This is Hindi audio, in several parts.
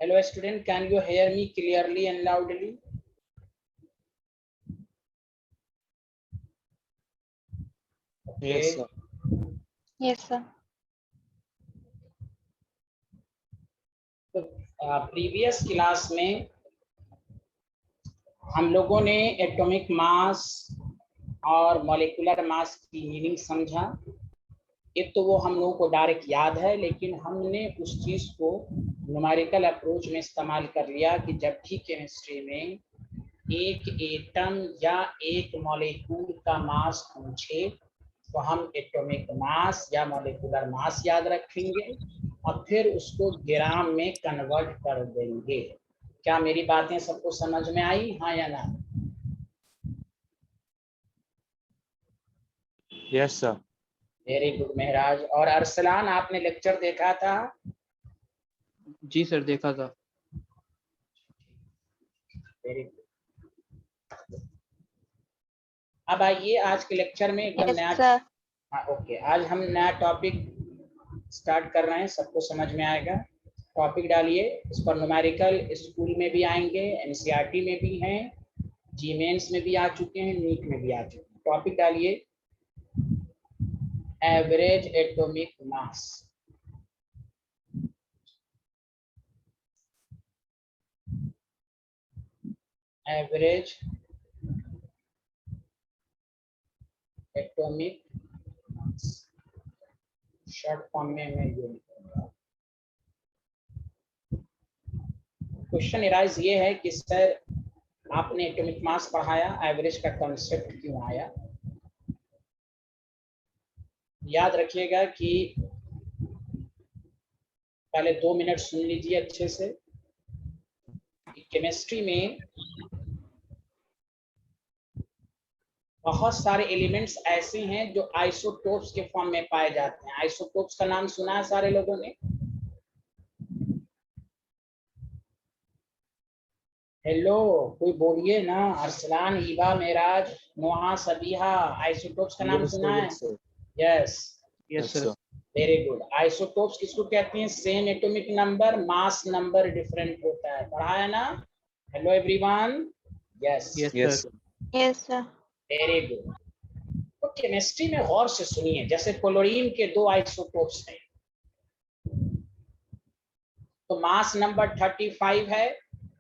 Hello student, can you hear me clearly and loudly? Okay. Yes, sir. Yes, sir. तो प्रीवियस क्लास में हम लोगों ने एटॉमिक मास और मॉलिक्यूलर मास की मीनिंग समझा। एक तो वो हम लोगों को डायरेक्ट याद है, लेकिन हमने उस चीज को न्यूमेरिकल अप्रोच में इस्तेमाल कर लिया कि जब भी केमिस्ट्री में एक एटम या एक मॉलिक्यूल का मास पूछे तो हम एटॉमिक मास या मॉलिक्यूलर मास याद रखेंगे और फिर उसको ग्राम में कन्वर्ट कर देंगे। क्या मेरी बातें सबको समझ में आई, हाँ या ना? Yes sir. वेरी गुड महराज। और अरसलान, आपने लेक्चर देखा था? जी सर, देखा था। Very good. अब आइए आज के लेक्चर में एकदम Yes, नया। sir. हाँ ओके, आज हम नया टॉपिक स्टार्ट कर रहे हैं, सबको समझ में आएगा। टॉपिक डालिए, इस पर न्यूमेरिकल स्कूल में भी आएंगे, एनसीईआरटी में भी हैं, जी मेंस में भी आ चुके हैं, नीट में भी आ चुके हैं। टॉपिक डालिए, average atomic mass. Average atomic mass, short form में मैं ये लिखूंगा। क्वेश्चन इराइज ये है कि सर आपने एटॉमिक मास पढ़ाया, एवरेज का कॉन्सेप्ट क्यों आया? याद रखिएगा कि पहले 2 मिनट सुन लीजिए अच्छे से। केमिस्ट्री में बहुत सारे एलिमेंट्स ऐसे हैं जो आइसोटोप्स के फॉर्म में पाए जाते हैं। आइसोटोप्स का नाम सुना है सारे लोगों ने? हेलो, कोई बोलिए ना। अरसलान, हिबा, मेराज, नोहा, सबीहा, आइसोटोप्स का नाम सुना है? Yes yes sir. Very good. Isotopes किसको कहते हैं? Same atomic number, mass number different होता है, पढ़ा है ना? Hello everyone. Yes yes sir. Yes, sir. Very good. तो केमिस्ट्री में गौर से सुनिए, जैसे क्लोरीन के 2 आइसोटोप्स हैं, तो मास नंबर 35 है,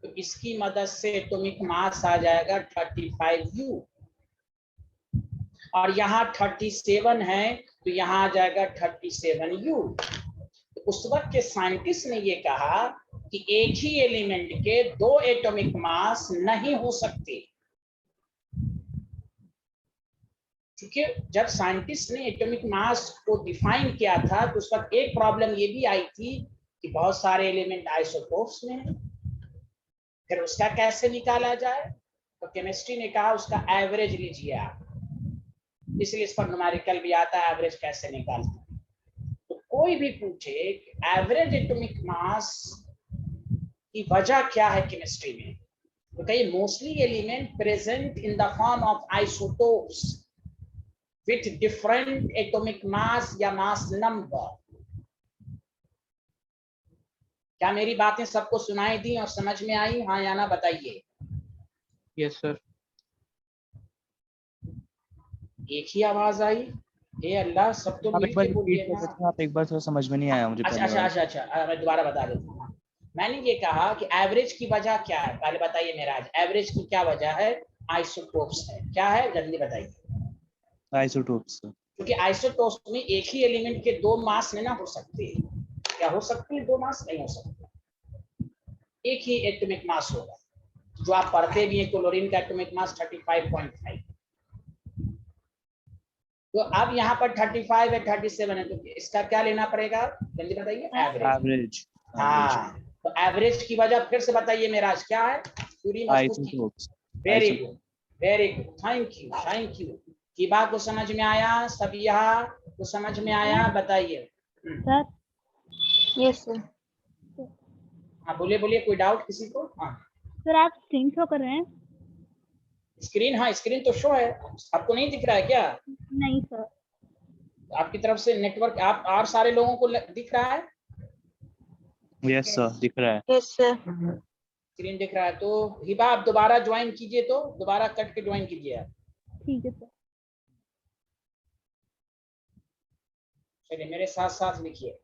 तो इसकी मदद से एटॉमिक मास आ जाएगा 35U। और यहाँ 37 है, तो यहाँ आ जाएगा 37U। तो उस वक्त के साइंटिस्ट ने ये कहा कि एक ही एलिमेंट के 2 एटॉमिक मास नहीं हो सकते, क्योंकि जब साइंटिस्ट ने एटॉमिक मास को डिफाइन किया था तो उस वक्त एक प्रॉब्लम ये भी आई थी कि बहुत सारे एलिमेंट आइसोटोप्स में हैं, फिर उसका कैसे निकाला जाए? तो केमिस्ट्री ने कहा उसका एवरेज लीजिए आप, इसलिए इस पर न्यूमेरिकल भी आता है, एवरेज कैसे निकालते हैं। तो कोई भी पूछे एवरेज एटॉमिक मास की वजह क्या है केमिस्ट्री में, तो कई mostly element present in the form of isotopes with different atomic mass या मास नंबर। क्या मेरी बातें सबको सुनाई दी और समझ में आई, हाँ या ना बताइए? Yes sir. एक ही आवाज आई, ए अल्लाह, सब तो मिल के बोलिए ना। आप एक बार थोड़ा समझ में नहीं आया मुझे। अच्छा, मैं दोबारा बता देता हूँ। मैंने ये कहा कि एवरेज की वजह क्या है, पहले बताइए मेराज, एवरेज की क्या वजह है? आइसोटोप्स है। क्या है, जल्दी बताइए। आइसोटोप्स। क्योंकि आइसोटोप्स में एक ही एलिमेंट के 2 मास नहीं ना हो सकते। क्या हो सकते हैं? 2 मास नहीं हो सकते, एक ही एटॉमिक मास होगा। जो आप पढ़ते भी हैं, क्लोरीन का एटॉमिक मास 35.5। तो अब यहाँ पर 35 है, 37 है, तो इसका क्या लेना पड़ेगा, जल्दी बताइए? एवरेज। हाँ, तो एवरेज की वजह फिर से बताइए मेराज, क्या है? पूरी isotopes. Very good, very good, thank you. की बात को समझ में आया? सब यहाँ को समझ में आया? बताइए Sir. Yes, sir. हाँ, बोलिए बोलिए, कोई डाउट किसी को? हाँ सर आप स्क्रीन शो कर रहे हैं? स्क्रीन, हाँ स्क्रीन तो शो है, आपको नहीं दिख रहा है क्या? नहीं सर। आपकी तरफ से नेटवर्क, आप और सारे लोगों को दिख रहा है? यस सर, दिख रहा है। Yes, sir. स्क्रीन दिख रहा है तो हिबा आप दोबारा ज्वाइन कीजिए, तो दोबारा कट के ज्वाइन कीजिए आप। ठीक है सर। चलिए मेरे साथ साथ लिखिए।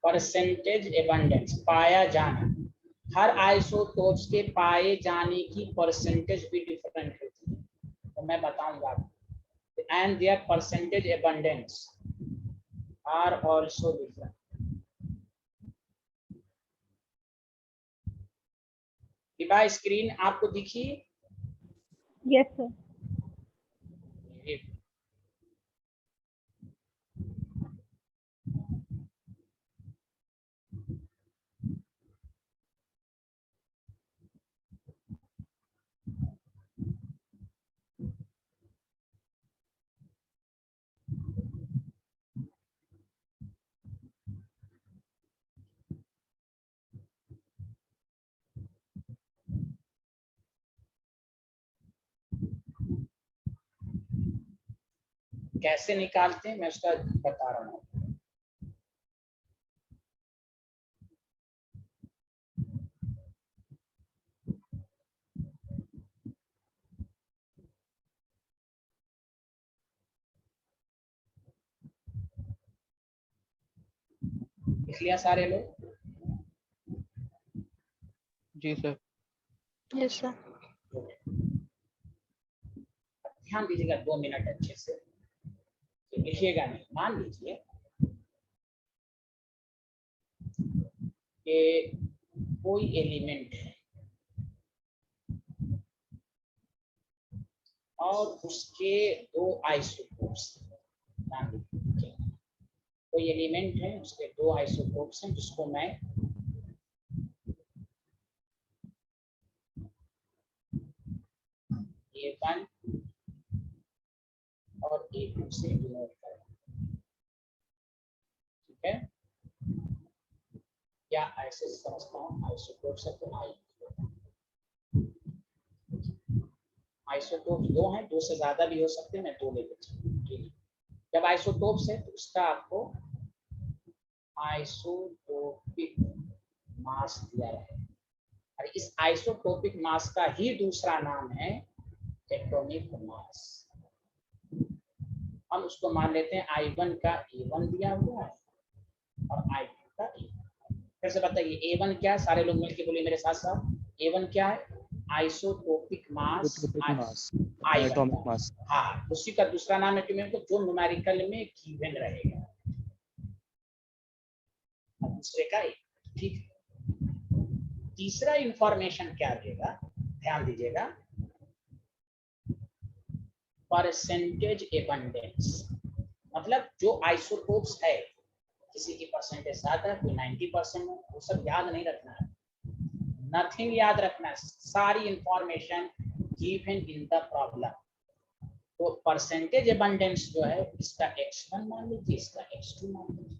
परसेंटेज एबंडेंस, पाया जाना। हर आइसोटोप्स के पाए जाने की परसेंटेज भी डिफरेंट होती है, तो मैं बताऊंगा आपको। And their percentage abundance are also different. हिबा स्क्रीन आपको दिखी? Yes sir. कैसे निकालते हैं मैं उसका बता रहा हूँ। लिख लिया सारे लोग? जी सर। Yes, sir. ध्यान दीजिएगा 2 मिनट अच्छे से, लिखिएगा नहीं। मान लीजिए कि कोई एलिमेंट है और उसके 2 आइसोटोप्स। कोई एलिमेंट है, उसके 2 आइसोटोप्स हैं, जिसको मैं A1 और A2 से डिनोट करें, ठीक है? या ऐसे समझता हूँ आइसोटोप्स है तो आइसोटोप्स 2 हैं, 2 से ज्यादा भी हो सकते हैं, मैं 2 लेके चलूँ। जब आइसोटोप्स है तो उसका आपको आइसोटोपिक मास दिया है, और इस आइसोटोपिक मास का ही दूसरा नाम है एटॉमिक मास। हम उसको मान लेते हैं I1 का A1 दिया हुआ है और I2 का A1। फिर से बताइए A1 क्या है? सारे लोग मिलके बोलिए मेरे साथ साथ। A1 क्या है? Isotopic mass atomic mass. हाँ, उसी का दूसरा नाम है जो न्यूमेरिकल में गिवन रहेगा, दूसरे का एक, ठीक है। तीसरा इंफॉर्मेशन क्या देगा, ध्यान दीजिएगा, परसेंटेज एबंडेंस। मतलब जो आइसोटोप्स है, किसी की परसेंटेज ज्यादा है, कोई 90% है, वो सब याद नहीं रखना है, नथिंग याद रखना है, सारी information given in the problem. तो परसेंटेज एबंडेंस जो है, इसका x1 मान लीजिए, इसका x2 मान लीजिए,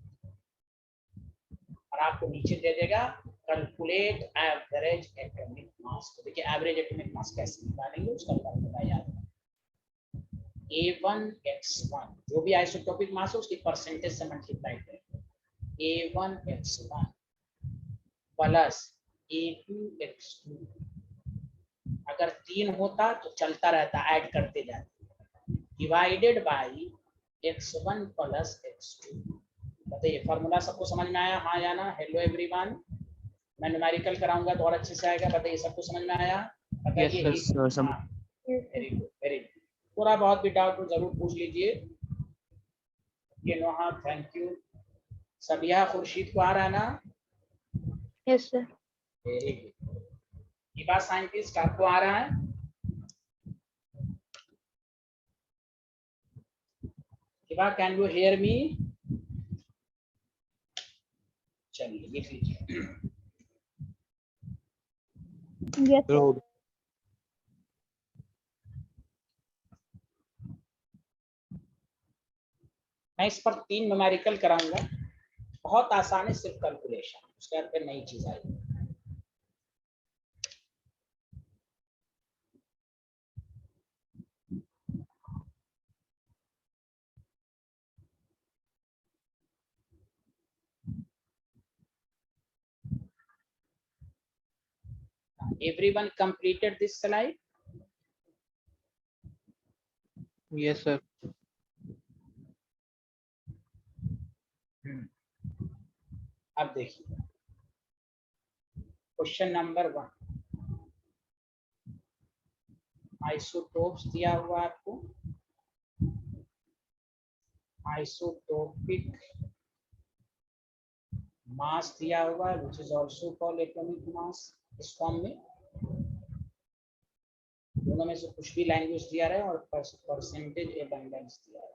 और आपको नीचे दे देगा कैलकुलेट एवरेज एटॉमिक मास। तो देखिए एवरेज एटॉमिक मास कैसे निकालेंगे, उसका फॉर्मूला याद है। A1x1 जो भी आइसोटोपिक मास है उसकी परसेंटेज से मल्टीप्लाई करें, A1x1 प्लस A2x2। अगर 3 होता तो चलता रहता, ऐड करते जाते, divided by x1 plus x2। बताइए फॉर्मूला सबको समझ में आया? हाँ या ना? हेलो एवरीवन, मैं न्यूमेरिकल कराऊंगा तो और अच्छे से आएगा। बताइए सबको समझ में आया? बताइए। Yes, sir, very good, very good. थोड़ा बहुत भी डाउट हो जरूर पूछ लीजिए। ये नोहा, थैंक यू। सबिया, खुर्शीद को आ रहा है ना? Yes, sir. Very good. Hiba scientist, आपको आ रहा है? Hiba, can you hear me? चलिए लिख लीजिए। Yes, sir. रोड। मैं इस पर 3 न्यूमेरिकल कराऊंगा, बहुत आसान है, सिर्फ कैलकुलेशन, उसके बाद फिर नई चीज आएगी। Everyone completed this slide? Yes, sir. अब देखिए क्वेश्चन नंबर 1, आइसोटोप्स दिया हुआ आपको, आइसोटोपिक मास दिया हुआ है, which is also called atomic mass। इस फॉर्म में दोनों में से कुछ भी लैंग्वेज दिया रहे और परसेंटेज एबंडेंस दिया है।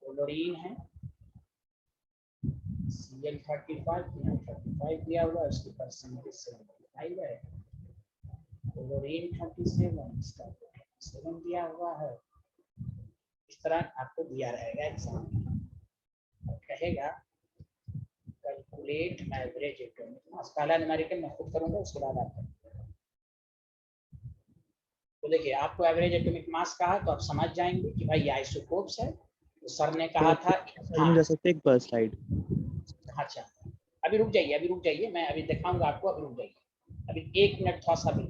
क्लोरीन है Cl35, 35 दिया हुआ है, उसकी परसेंटेज 75 है। क्लोरीन 37, इसका 7 दिया हुआ है। इस तरह आपको दिया रहेगा एग्जाम में, और कहेगा कैलकुलेट एवरेज एटॉमिक मास। पहला न्यूमेरिकल मैं खुद करूंगा, उसके बाद आप करेंगे। तो देखिए आपको एवरेज एटॉमिक मास कहा तो आप समझ जाएंगे कि भाई ये आइसोटोप्स है। तो सर ने कहा था हम जा सकते हैं एक पर स्लाइड। अच्छा, अभी रुक जाइए, मैं अभी दिखाऊंगा आपको, अभी रुक जाइए, अभी 1 मिनट थोड़ा सा भी।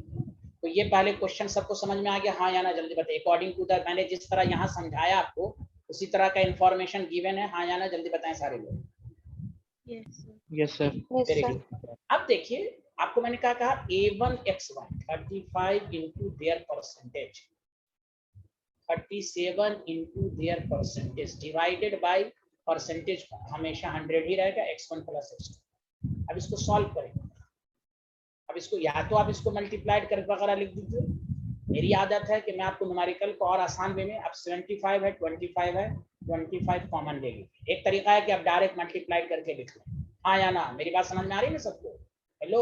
तो ये पहले क्वेश्चन सबको समझ में आ गया? हाँ या ना जल्दी बताइए। अकॉर्डिंग टू द मैंने जिस तरह यहाँ समझाया आपको उसी तरह का इंफॉर्मेशन गिवन है, हाँ या ना जल्दी बताएं सारे लोग। Yes, sir. Yes, sir. Yes, very sir. Good. अब देखिए आपको मैंने कहा A1X1 35 into their percentage, 37 into their percentage divided by percentage, हमेशा 100 ही रहेगा, x1 + x2। अब इसको सॉल्व करेंगे। अब इसको या तो आप इसको मल्टीप्लाइड कर वगैरह लिख दीजिए। मेरी आदत है कि मैं आपको न्यूमेरिकल को और आसान वे में, अब 75 है, 25 है, 25 कॉमन ले लीजिए। एक तरीका है कि आप डायरेक्ट मल्टीप्लाइड करके लिख लें। हाँ या ना, मेरी बात समझ में आ रही है ना सबको? Hello,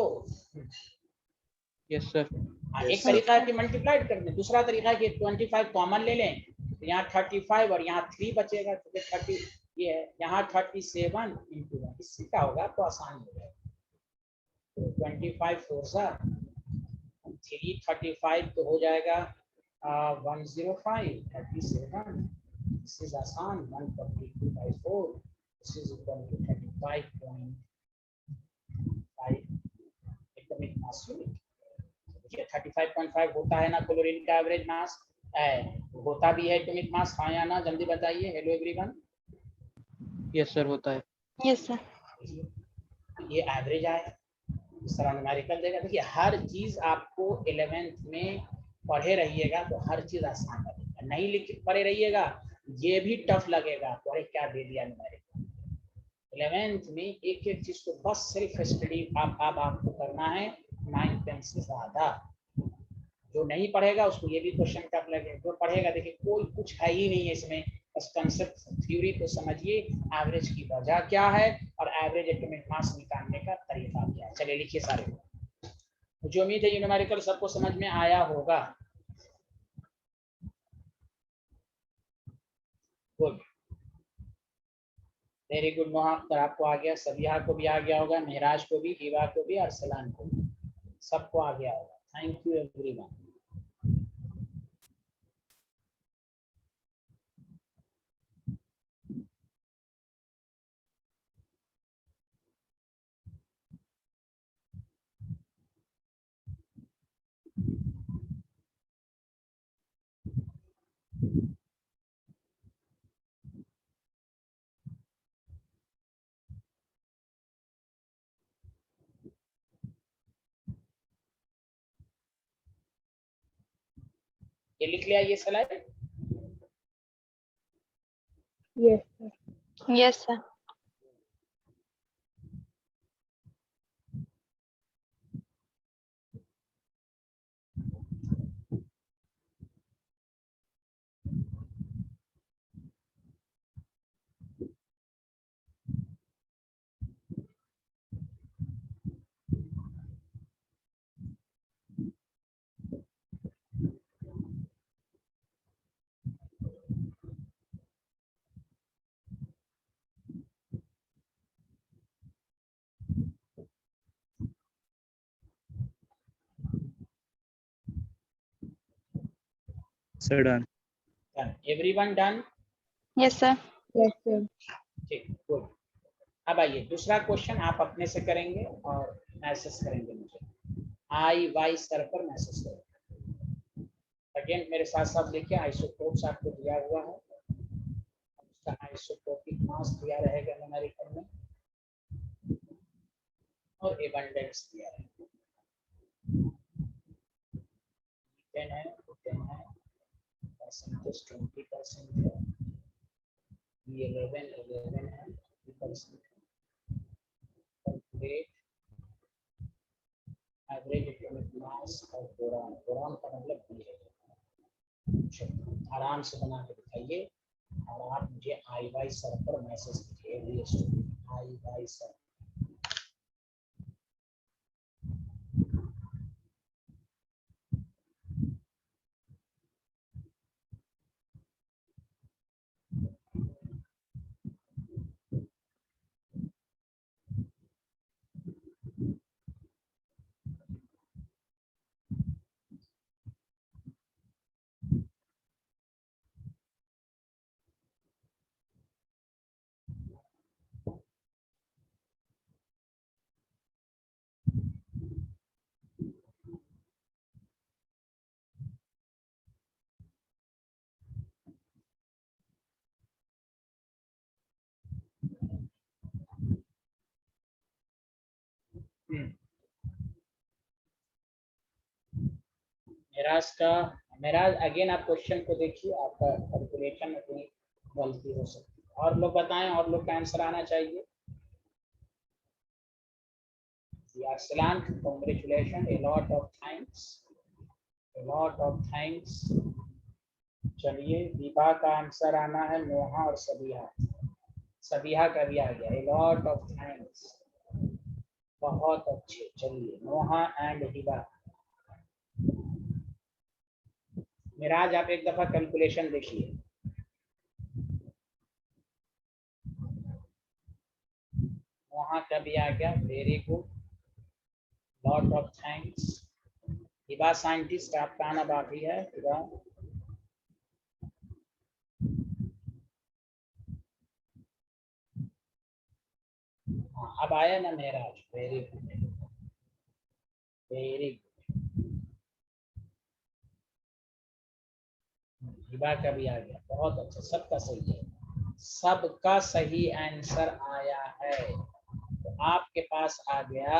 Yes, sir. हाँ, Yes, एक sir. तरीका है कि मल्टीप्लाइड कर दें, दूसरा तरीका है कि 25 कॉमन ले लें, तो यहाँ 35 और यहाँ 3 बचेगा, तो 30 ये है, यहाँ 37 इंटू 1, इससे क्या होगा आपको आसान हो जाएगा। तो 25 4 सा 335 तो हो जाएगा 105 37, दिस इज आसान, 142/4, this is equal to 35.5 atomic mass unit. 35.5 होता है ना क्लोरीन का एवरेज मास, होता भी है एटॉमिक मास, हाँ या ना जल्दी बताइए। Hello everyone. Yes, sir. होता है। Yes, sir. ये एवरेज आया, इस तरह न्यूमेरिकल देगा। देखिए हर चीज आपको 11th में पढ़े रहिएगा तो हर चीज आसान लगेगा, नहीं लिख पढ़े रहिएगा ये भी टफ लगेगा आपको, अरे क्या दे दिया न्यूमेरिकल। 11th में एक एक चीज को बस सेल्फ स्टडी आपको करना है, 9th 10th से ज्यादा। जो नहीं पढ़ेगा उसको ये भी क्वेश्चन टफ लगेगा, जो पढ़ेगा देखिए कोई कुछ है ही नहीं है इसमें, बस कंसेप्ट थ्योरी को समझिए, एवरेज की वजह क्या है और एवरेज एटॉमिक मास निकालने का तरीका क्या है। चलिए लिखिए सारे। मुझे उम्मीद है न्यूमेरिकल सबको समझ में आया होगा। Good, very good. Noha Akhtar आपको आ गया, सबिहा को भी आ गया होगा, महराज को भी, हिबा को भी, अरसलान को भी, सबको आ गया होगा। Thank you everyone. ये लिख लिया ये slide. Yes, sir. Yes, sir. Sir, done. Done. Everyone done? Yes, sir. Yes, sir. ठीक, गुड। अब आइए दूसरा क्वेश्चन आप अपने से करेंगे और मैसेज करेंगे मुझे, आई वाई सर पर मैसेज करेंगे। अगेन मेरे साथ साथ लिखिए, आइसोटोप्स आपको दिया हुआ है, उसका आइसोटोपिक मास दिया रहेगा न्यूमेरिकल में, और एबंडेंस दिया रहेगा। 10 है, 10 है, परसेंटेज 20% है, 11 है, 20% कैलकुलेट एवरेज एटॉमिक मास और बोरॉन, बोरॉन का मतलब बी है। आराम से बना के दिखाइए और आप मुझे आई वाई सर पर मैसेज कीजिए, आई वाई सर। मेराज अगेन आप क्वेश्चन को देखिए, आपका कैलकुलेशन में कोई गलती हो सकती है। और लोग बताएं, और लोग का आंसर आना चाहिए। Excellent, congratulations, a lot of thanks, a lot of thanks। चलिए, विभा का आंसर आना है नोहा और सबिहा, सबिहा का भी आ गया, a lot of thanks, बहुत अच्छे। चलिए, नोहा एंड हिबा। मिराज आप एक दफा कैलकुलेशन देखिए। वहां का भी आ गया, very good, lot of thanks. Hiba scientist आपका आना बाकी है। हिबा, हाँ अब आया ना Meraj, very good, very good. Hiba का भी आ गया, बहुत अच्छा, सबका सही है, सबका सही आंसर आया है। तो आपके पास आ गया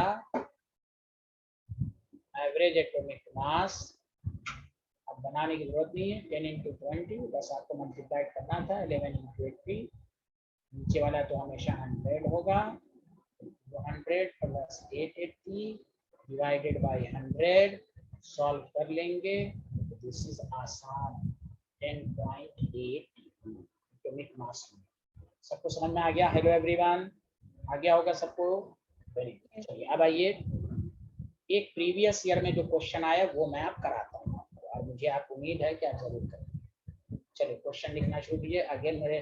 एवरेज एटॉमिक मास। अब बनाने की जरूरत नहीं है, 10 इंटू 20, बस आपको मल्टीप्लाई करना था, 11 इंटू 80, नीचे वाला तो हमेशा 100 होगा, 100 प्लस 880 डिवाइडेड बाय 100, सॉल्व कर लेंगे। दिस इज आसान, 10.8 एटॉमिक मास। सबको समझ में आ गया? हेलो एवरीवन, आ गया होगा सबको? Very good. चलिए अब आइए, एक प्रीवियस ईयर में जो क्वेश्चन आया वो मैं आप कराता हूँ आपको, और मुझे आप उम्मीद है कि आप जरूर करेंगे। चलिए क्वेश्चन लिखना शुरू कीजिए, अगेन मेरे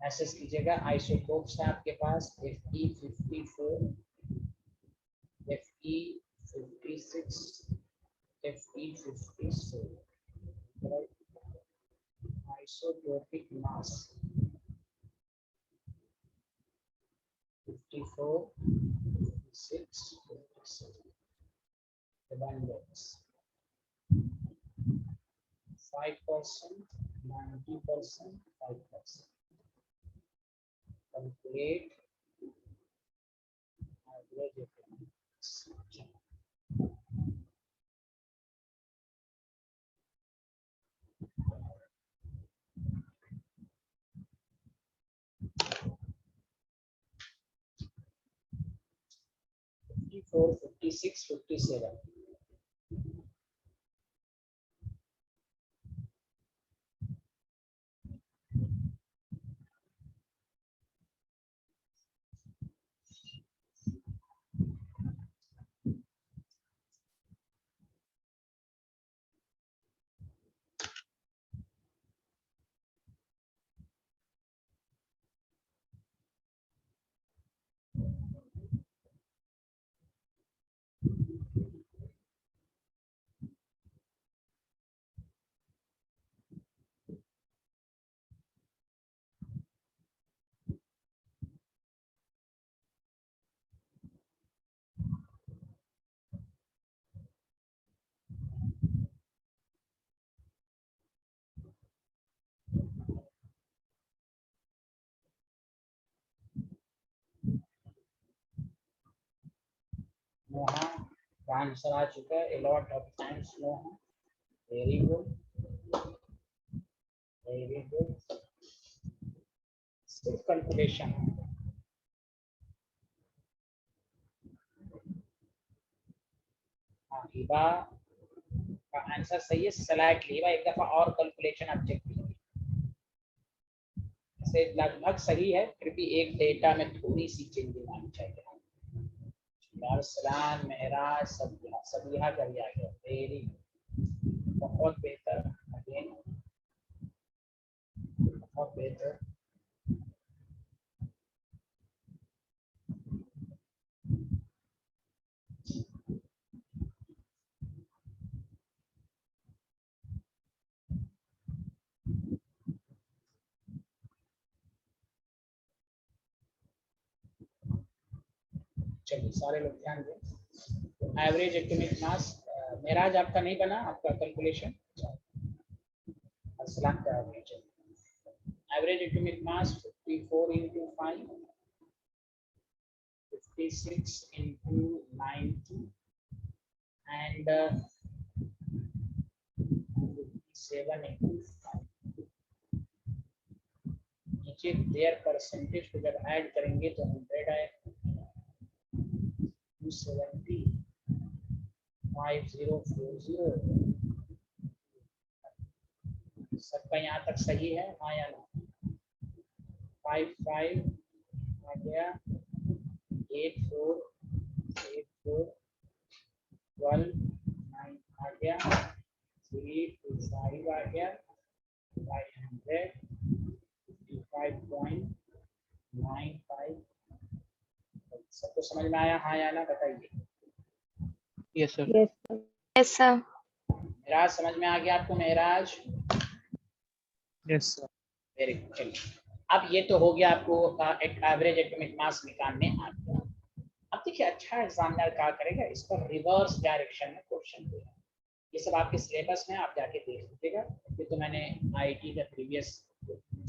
मैसेज कीजिएगा। आइसोटोप्स है आपके पास Fe54, Fe56, Fe57, isotopic mass 54, 56, 57, abundance 5%, 90%, 5%. Calculate average economics. 54, 56, 57. Moha, the answer आ चुका है. A lot of times Moha. Very good. Very good. Still calculation. हाँ, हिबा का आंसर सही है. स्लाइटली हिबा एक दफा और कैलकुलेशन आप चेक कीजिए. से लगभग सही है, फिर भी एक डेटा में थोड़ी सी चेंजिंग आनी चाहिए. अरसलान, महराज, सबिहा कर दिया गया. वेरी बहुत बेहतर. अगेन बहुत बेहतर. चलिए सारे लोग ध्यान दें. एवरेज एटॉमिक मास, महराज आपका नहीं बना, आपका कैलकुलेशन. अरसलान का एवरेज है. Average atomic mass 54 into 5, 56 into 90, and 7 into 5. नीचे their percentage को जब ऐड करेंगे तो 100 आएगा. 270, 5040. सबका यहाँ तक सही है, हाँ या ना? 55 आ गया, 84, 12, 9 आ गया, 325 आ गया, 500, 55.95. सबको समझ में आया, हाँ या ना बताइए. Yes, sir. Yes, sir. Yes, sir. महराज समझ में आ गया आपको? महराज Yes, sir. Very good. चलिए अब ये तो हो गया आपको एक एवरेज एटॉमिक मास निकालने आ गया. अब देखिए अच्छा एग्जामिनर क्या करेगा, इस पर रिवर्स डायरेक्शन में क्वेश्चन देगा. ये सब आपके सिलेबस में आप जाके देख लीजिएगा. ये तो मैंने आईआईटी का प्रीवियस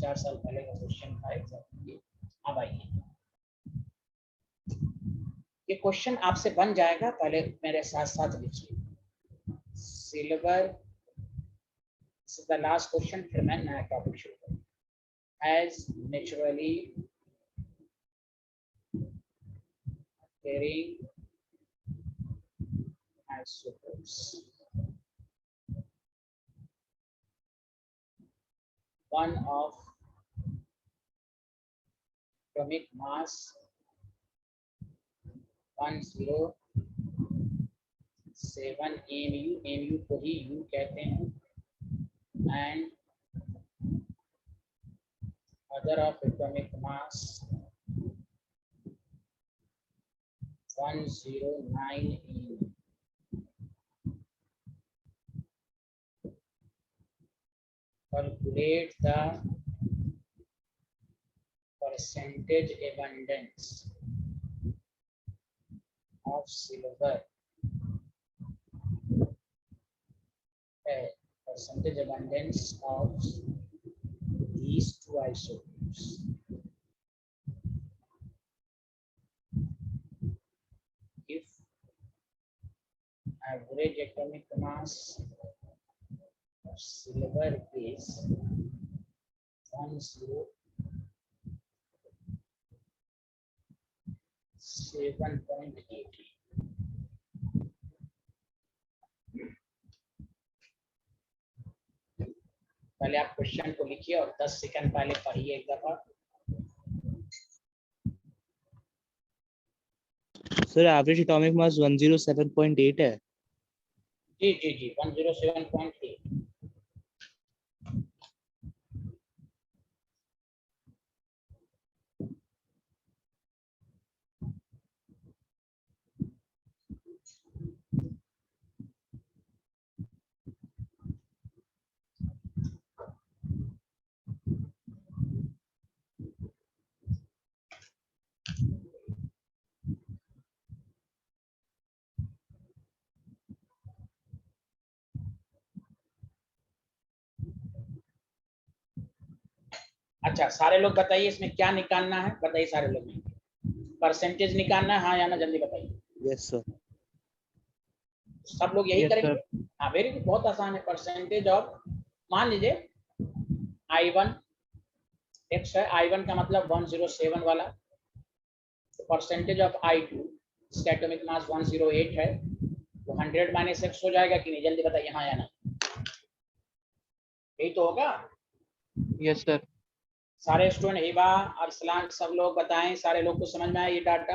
4 साल पहले का क्वेश्चन था एग्जाम. अब आइए, ये क्वेश्चन आपसे बन जाएगा, पहले मेरे साथ साथ लिखिए. Silver, this is the last question, फिर मैं नया टॉपिक शुरू करूंगा. As naturally occurring isotopes, one of atomic mass 107 mu को ही U कहते हैं, and other of atomic mass 109 mu. Calculate the percentage abundance of silver. Percentage abundance of these two isotopes. If average atomic mass of silver is 107.80, पहले आप क्वेश्चन को लिखिए और 10 सेकंड पहले पढ़िए एक दफा। सर एवरेज एटॉमिक मास 107.8 है। जी जी जी 107.8। अच्छा सारे लोग बताइए इसमें क्या निकालना है, बताइए सारे लोग। परसेंटेज निकालना है, हाँ या ना, जल्दी बताइए। Yes sir. सब लोग यही Yes, करेंगे। हाँ वेरी गुड, बहुत आसान है। परसेंटेज ऑफ, मान लीजिए I1 x है, I1 का मतलब 107 वाला, तो परसेंटेज ऑफ I2 इसका एटॉमिक मास 108 है, तो 100 माइनस x हो जाएगा कि नहीं, जल्दी बताइए हाँ या ना। यही तो होगा। Yes sir. सारे स्टूडेंट, हिबा अरसलान सब लोग बताएं, सारे लोग को समझ में आया ये डाटा?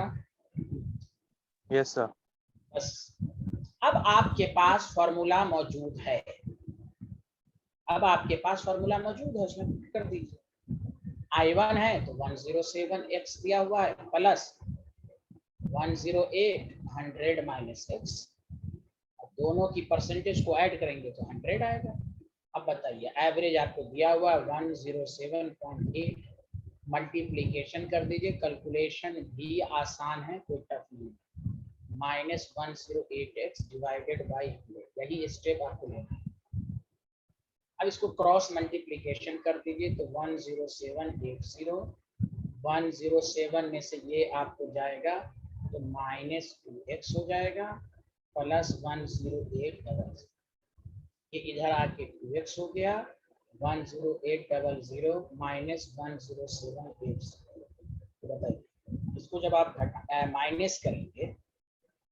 Yes sir. बस अब आपके पास फॉर्मूला मौजूद है, अब आपके पास फॉर्मूला मौजूद है, उसमें पुट कर दीजिए। I1 है तो 107x दिया हुआ है, प्लस 108 100 माइनस x, दोनों की परसेंटेज को ऐड करेंगे तो 100 आएगा। अब बताइए एवरेज आपको दिया हुआ है 107.8, मल्टीप्लीकेशन कर दीजिए, कैलकुलेशन भी आसान है, कोई टफ नहीं, माइनस 108x डिवाइडेड बाई 100, यही स्टेप आपको लेना है। अब इसको क्रॉस मल्टीप्लीकेशन कर दीजिए तो 10780, 107 में से ये आपको जाएगा तो माइनस 2x हो जाएगा, प्लस 10800, ये इधर आके 2x हो गया, 10800 माइनस 10780। तो बताइए इसको जब आप माइनस करेंगे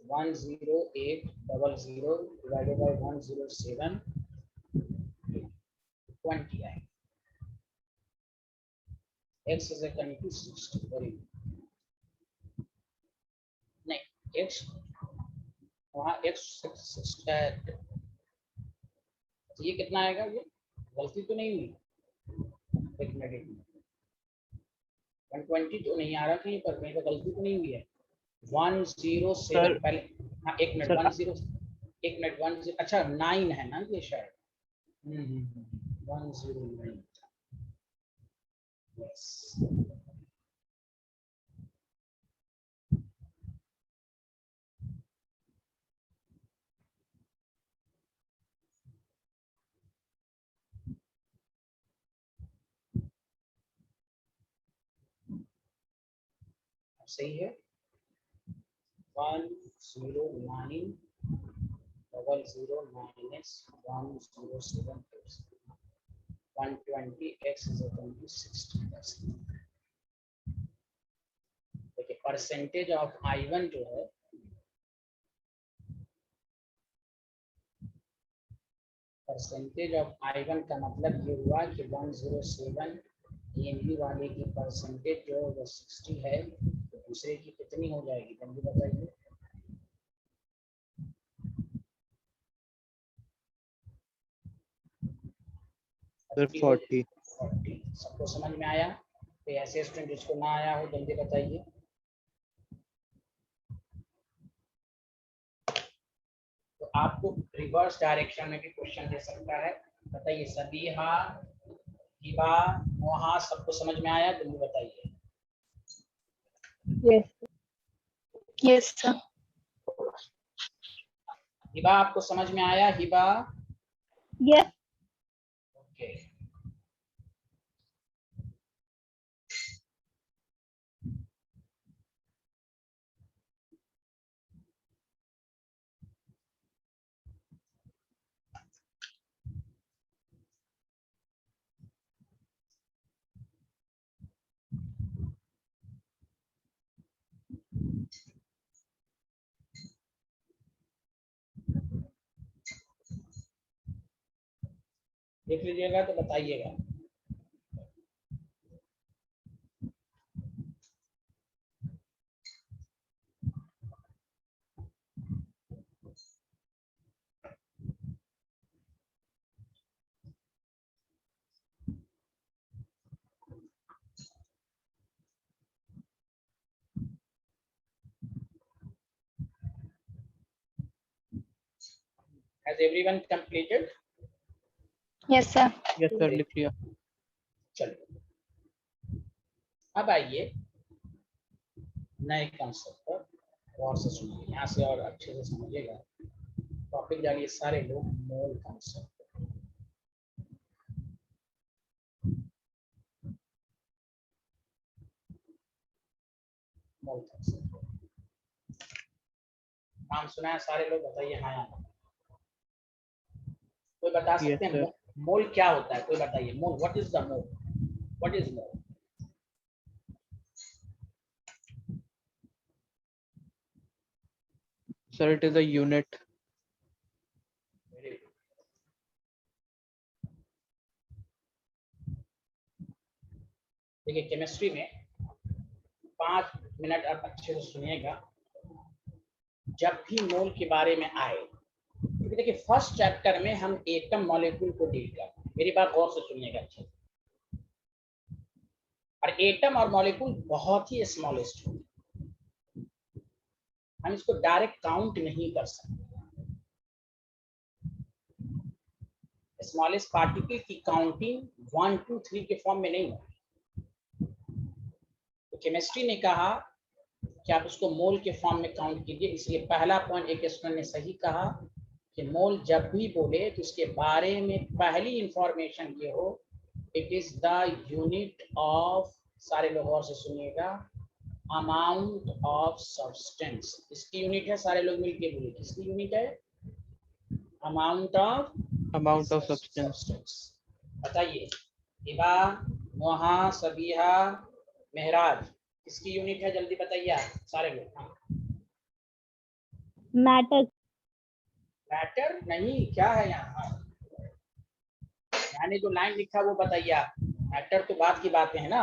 10800 डिवाइडेड बाई 107 20 आएगा। x is equal to 60, very good। नहीं x वहाँ x 6 है, तो ये कितना आएगा, ये गलती तो नहीं हुई, एक मिनट 120 तो नहीं आ रहा कहीं पर, कहीं पर गलती तो नहीं हुई है। 107 सर पहले, हाँ एक मिनट, सर 10 एक मिनट 10, अच्छा 9 है ना ये शायद, 109, यस। सही है, 10900 minus 107 120 x is equal to 60। देखिए परसेंटेज ऑफ I1 जो है, परसेंटेज ऑफ I1 का मतलब ये हुआ कि 107 EMB वाले की परसेंटेज जो है वो 60 है, तो दूसरे की कितनी हो जाएगी जल्दी बताइए। सर 40। सबको समझ में आया? तो ऐसे स्टूडेंट जिसको ना आया हो जल्दी बताइए। तो आपको रिवर्स डायरेक्शन में भी क्वेश्चन दे सकता है, बताइए सदीहा, हिबा, मोहा, सबको समझ में आया, जल्दी बताइए। Yes. Yes, sir. हिबा आपको समझ में आया? हिबा Yes. ओके। देख लीजिएगा तो बताइएगा। Has everyone completed? Yes, sir. Yes, sir. लिख लिया। चलो अब आइए नए कॉन्सेप्ट पर और से सुनिए, यहाँ से और अच्छे से समझिएगा टॉपिक। जानिए सारे लोग मोल कॉन्सेप्ट। मोल कॉन्सेप्ट नाम सुना है सारे लोग? बताइए हाँ या ना। कोई बता Yes, सकते हैं sir. मोल क्या होता है? कोई बताइए mole, what is the mole? What is mole? Sir, it is a unit. देखिए केमिस्ट्री में 5 मिनट आप अच्छे से सुनिएगा। जब भी मोल के बारे में आए, क्योंकि देखिए फर्स्ट चैप्टर में हम एटम मॉलिक्यूल को डील करते हैं। मेरी बात गौर से सुनिएगा अच्छे से। और एटम और मॉलिक्यूल बहुत ही स्मॉलेस्ट होते हैं, हम इसको डायरेक्ट काउंट नहीं कर सकते। स्मॉलेस्ट पार्टिकल की काउंटिंग 1 2 3 के फॉर्म में नहीं होती। तो केमिस्ट्री ने कहा कि आप उसको मोल के फॉर्म में काउंट कीजिए। इसलिए पहला पॉइंट एक स्टूडेंट ने सही कहा कि मोल जब भी बोले तो उसके बारे में पहली इंफॉर्मेशन ये हो, it is the unit of, सारे लोग और से सुनिएगा, अमाउंट ऑफ सब्सटेंस। इसकी यूनिट है, सारे लोग मिलके बोलिए किसकी यूनिट है? Amount of substance. बताइए हिबा, मोहा, सबीहा, मेहराज, किसकी यूनिट है? जल्दी बताइए आप सारे लोग। हाँ। मैटर। मैटर नहीं, क्या है यहाँ? मैंने जो लाइन लिखा वो बताइए आप। मैटर तो बात की बातें है ना।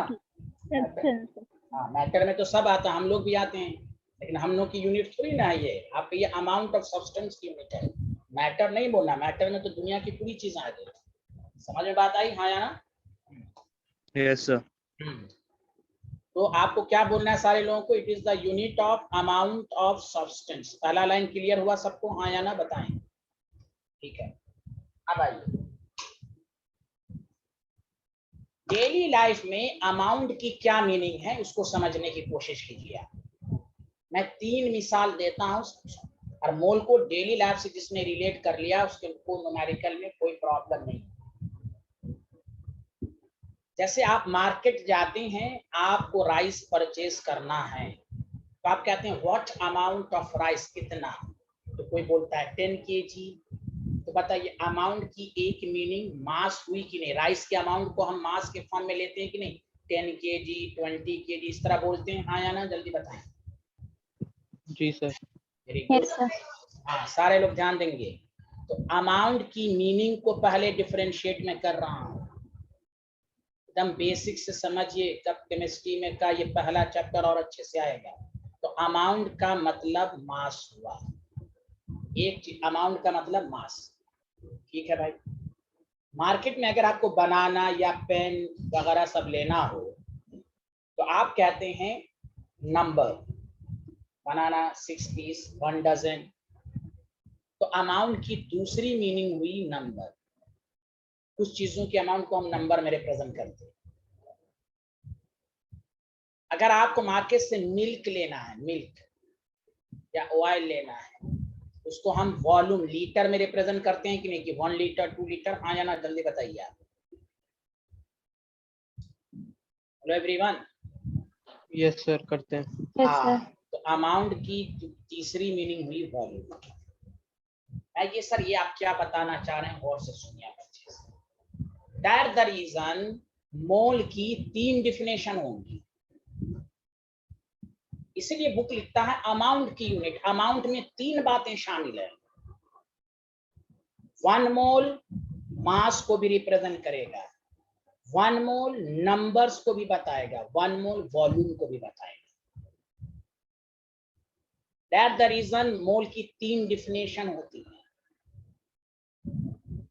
हाँ, मैटर में तो सब आता है, हम लोग भी आते हैं, लेकिन हम लोग की यूनिट थोड़ी ना है ये। आप ये अमाउंट ऑफ सब्सटेंस की यूनिट है, मैटर नहीं बोलना। मैटर में तो दुनिया की पूरी चीजें आ गई। समझ में बात आई हाँ या ना? Yes, sir. तो आपको क्या बोलना है सारे लोगों को? It is the unit of amount of substance. पहला लाइन क्लियर हुआ सबको? हाँ या ना बताएं। ठीक है, अब आइए डेली लाइफ में अमाउंट की क्या मीनिंग है उसको समझने की कोशिश कीजिए। मैं 3 मिसाल देता हूं और मोल को डेली लाइफ से जिसने रिलेट कर लिया उसके को न्यूमेरिकल में कोई प्रॉब्लम नहीं। जैसे आप मार्केट जाते हैं, आपको राइस परचेज करना है, तो आप कहते हैं व्हाट अमाउंट ऑफ राइस, कितना? तो कोई बोलता है 10 kg। तो बताइए अमाउंट की एक मीनिंग मास हुई कि नहीं? राइस के अमाउंट को हम मास के फॉर्म में लेते हैं कि नहीं? 10 kg 20 kg इस तरह बोलते हैं हाँ या ना? जल्दी बताएं। जी sir. Very good. Yes, sir. हाँ, सारे लोग ध्यान देंगे। तो अमाउंट की मीनिंग को पहले डिफरेंशिएट में कर रहा हूँ, एकदम बेसिक से समझिए। कब केमिस्ट्री में का ये पहला चैप्टर और अच्छे से आएगा। तो अमाउंट का मतलब मास हुआ। एक चीज, अमाउंट का मतलब मास। ठीक है भाई। मार्केट में अगर आपको बनाना या पेन वगैरह सब लेना हो तो आप कहते हैं नंबर, बनाना 6 पीस 1 डजन। तो अमाउंट की दूसरी मीनिंग हुई नंबर। कुछ चीजों के अमाउंट को हम नंबर में रिप्रेजेंट करते हैं। अगर आपको मार्केट से मिल्क लेना है, मिल्क या ऑयल लेना है, उसको हम वॉल्यूम लीटर में रिप्रेजेंट करते हैं कि नहीं? कि 1 लीटर 2 लीटर हाँ या ना? जल्दी बताइए आप। Hello everyone. यस सर करते हैं। Yes, sir. तो अमाउंट की तीसरी मीनिंग हुई वॉल्यूम। ये सर ये आप क्या बताना चाह रहे हैं? गौर से सुनिए आप अच्छे से। दैट द रीजन मोल की 3 डिफिनेशन होंगी, इसीलिए बुक लिखता है अमाउंट की यूनिट। अमाउंट में 3 बातें शामिल है, 1 मोल, मास को भी रिप्रेजेंट करेगा, 1 मोल नंबर्स को भी बताएगा, 1 मोल वॉल्यूम को भी बताएगा। दैट द रीजन मोल की 3 डिफिनेशन होती है।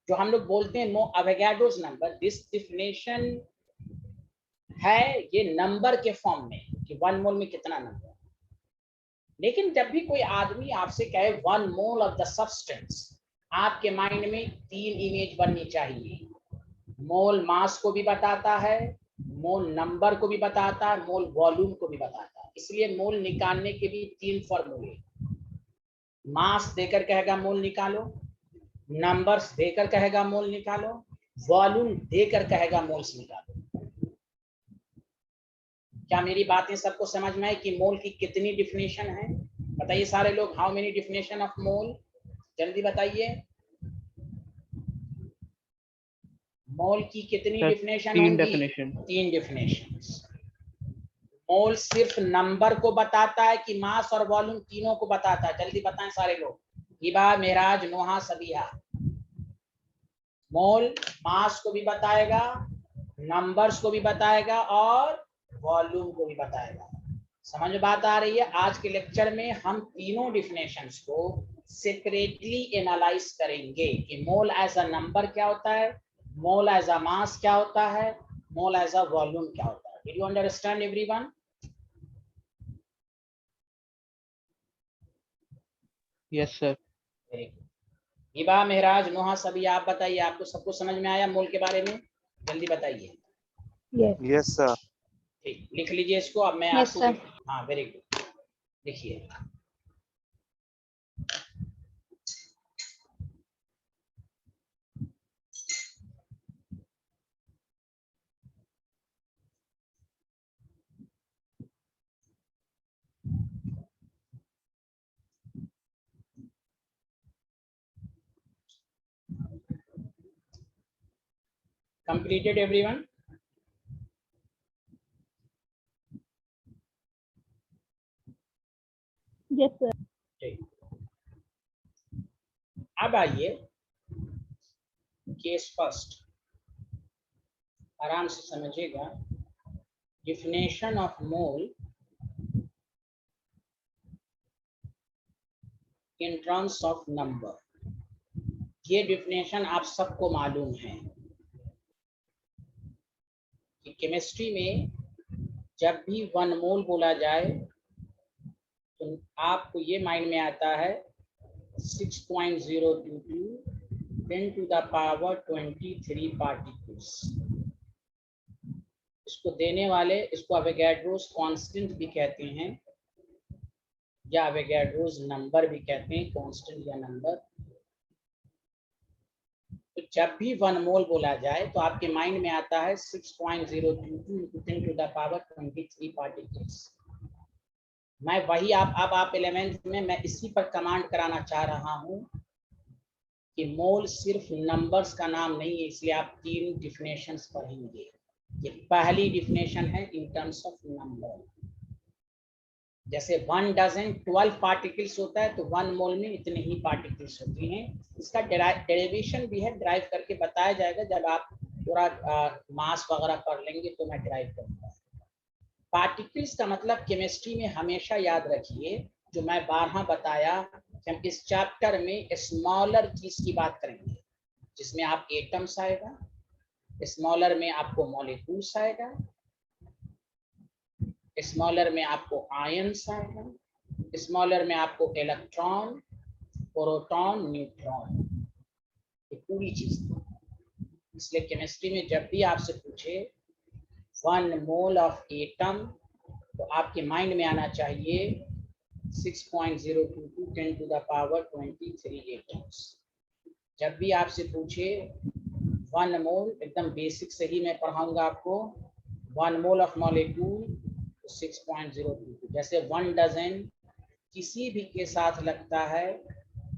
जो हम लोग बोलते हैं अवोगाड्रोस नंबर, दिस डिफिनेशन है ये नंबर के फॉर्म में कि 1 मोल में कितना नंबर। लेकिन जब भी कोई आदमी आपसे कहे 1 मोल ऑफ द सब्सटेंस, आपके माइंड में 3 इमेज बननी चाहिए। मोल मास को भी बताता है, मोल नंबर को भी बताता है, मोल वॉल्यूम को भी बताता है। इसलिए मोल निकालने के भी 3 फॉर्मूले, मास देकर कहेगा मोल निकालो, नंबर्स देकर कहेगा मोल निकालो, वॉल्यूम देकर कहेगा मोल्स निकालो। क्या मेरी बातें सबको समझ में है कि मोल की कितनी डिफिनेशन है? बताइए सारे लोग, हाउ मेनी डिफिनेशन ऑफ मोल, जल्दी बताइए। मोल की कितनी सर, डिफिनेशन 3 होंगी? डेफिनेशन। 3 डिफिनेशंस। मोल सिर्फ नंबर को बताता है कि मास और वॉल्यूम तीनों को बताता है? जल्दी बताएं सारे लोग, हिबा, मेराज, नोहा, सबिया। मोल मास को भी बताएगा, नंबर्स को भी बताएगा और वॉल्यूम को भी बताएगा। समझ में बात आ रही है? आज के लेक्चर में हम तीनों डिफिनेशंस को सेपरेटली एनालाइज करेंगे कि मोल एज अ नंबर क्या होता है, मोल एज अ मास क्या होता है, मोल एज अ वॉल्यूम क्या होता है। Did you understand everyone? Yes sir. Very good. Hiba, Mehraj, Noha, सभी आप बताइए, आपको सबको समझ में आया मोल के बारे में? जल्दी बताइए। Yes. Yes, sir. ठीक, लिख लीजिए इसको। अब मैं Yes, आपको sir. हाँ, वेरी गुड, लिखिए। Completed everyone? Yes, sir. ठीक, अब आइए केस फर्स्ट, आराम से समझिएगा। Definition of mole in terms of number. ये डिफिनेशन आप सबको मालूम है कि केमिस्ट्री में जब भी 1 मोल बोला जाए तो आपको ये माइंड में आता है 6.022 10 to the power 23 पार्टिकल्स। इसको देने वाले, इसको अवोगाड्रोस कांस्टेंट भी कहते हैं या अवोगाड्रोस नंबर भी कहते हैं, कांस्टेंट या नंबर। तो जब भी 1 मोल बोला जाए तो आपके माइंड में आता है 6.022 10 to the power 23 पार्टिकल्स। मैं वही अब आप 11th में मैं इसी पर कमांड कराना चाह रहा हूं कि मोल सिर्फ नंबर्स का नाम नहीं है, इसलिए आप 3 डिफिनेशंस पढ़ेंगे। ये पहली डिफिनेशन है इन टर्म्स ऑफ नंबर। जैसे 1 डजन 12 पार्टिकल्स होता है तो 1 मोल में इतने ही पार्टिकल्स होती हैं। इसका डेरिवेशन भी है, ड्राइव करके बताया जाएगा जब आप पूरा मास वगैरह पढ़ लेंगे तो मैं ड्राइव करूंगा। पार्टिकल्स का मतलब केमिस्ट्री में हमेशा याद रखिए, जो मैं 12 बताया कि हम इस चैप्टर में स्मॉलर चीज की बात करेंगे, जिसमें आप एटम्स आएगा, स्मॉलर में आपको मॉलिक्यूल्स आएगा, स्मॉलर में आपको आयंस आएगा, स्मॉलर में आपको इलेक्ट्रॉन, प्रोटॉन, न्यूट्रॉन, ये पूरी चीज। इसलिए केमिस्ट्री में जब भी आपसे पूछे 1 मोल ऑफ एटम तो आपके माइंड में आना चाहिए 6.022 10 to the power 23 एटम्स। जब भी आपसे पूछे 1 मोल, एकदम बेसिक से ही मैं पढ़ाऊंगा आपको, 1 मोल ऑफ मॉलिक्यूल 6.022। जैसे 1 डजन किसी भी के साथ लगता है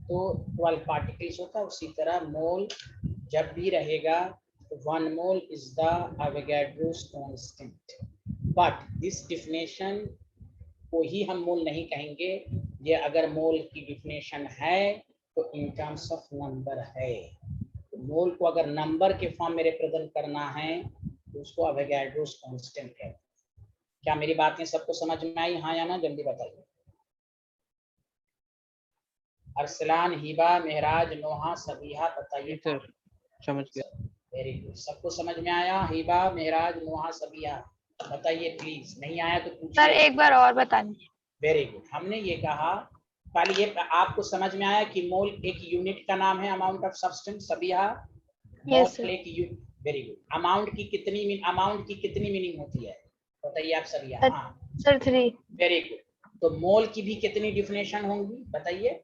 तो 12 पार्टिकल्स होता है, उसी तरह मोल जब भी रहेगा तो 1 mole is the Avogadro's constant. But this definition को ही हम मोल नहीं कहेंगे, ये अगर मोल की डिफिनेशन है तो इन टर्म्स ऑफ नंबर है। मोल को अगर नंबर के फॉर्म में रिप्रेजेंट करना है तो उसको अवोगाड्रोस कांस्टेंट कहते हैं। क्या मेरी बातें सबको समझ में आई, हाँ या ना, जल्दी बताइए। अरसलान, हिबा, मेहराज, नोहा, सबीहा, बताइए। सर समझ गया। वेरी गुड, सबको समझ में आया? हिबा, मेहराज, नोहा, सबीहा, बताइए प्लीज। नहीं आया तो सर पूछिए। एक बार और बताइए। Very good. हमने ये कहा पहले, ये आपको समझ में आया कि मोल एक यूनिट का नाम है, amount of substance. Sabiha, yes sir. Very good. Amount की कितनी मीनिंग होती है, बताइए आप सबीहा? सर, हाँ, सर 3। Very good. तो मोल की भी कितनी डिफिनेशन होंगी, बताइए?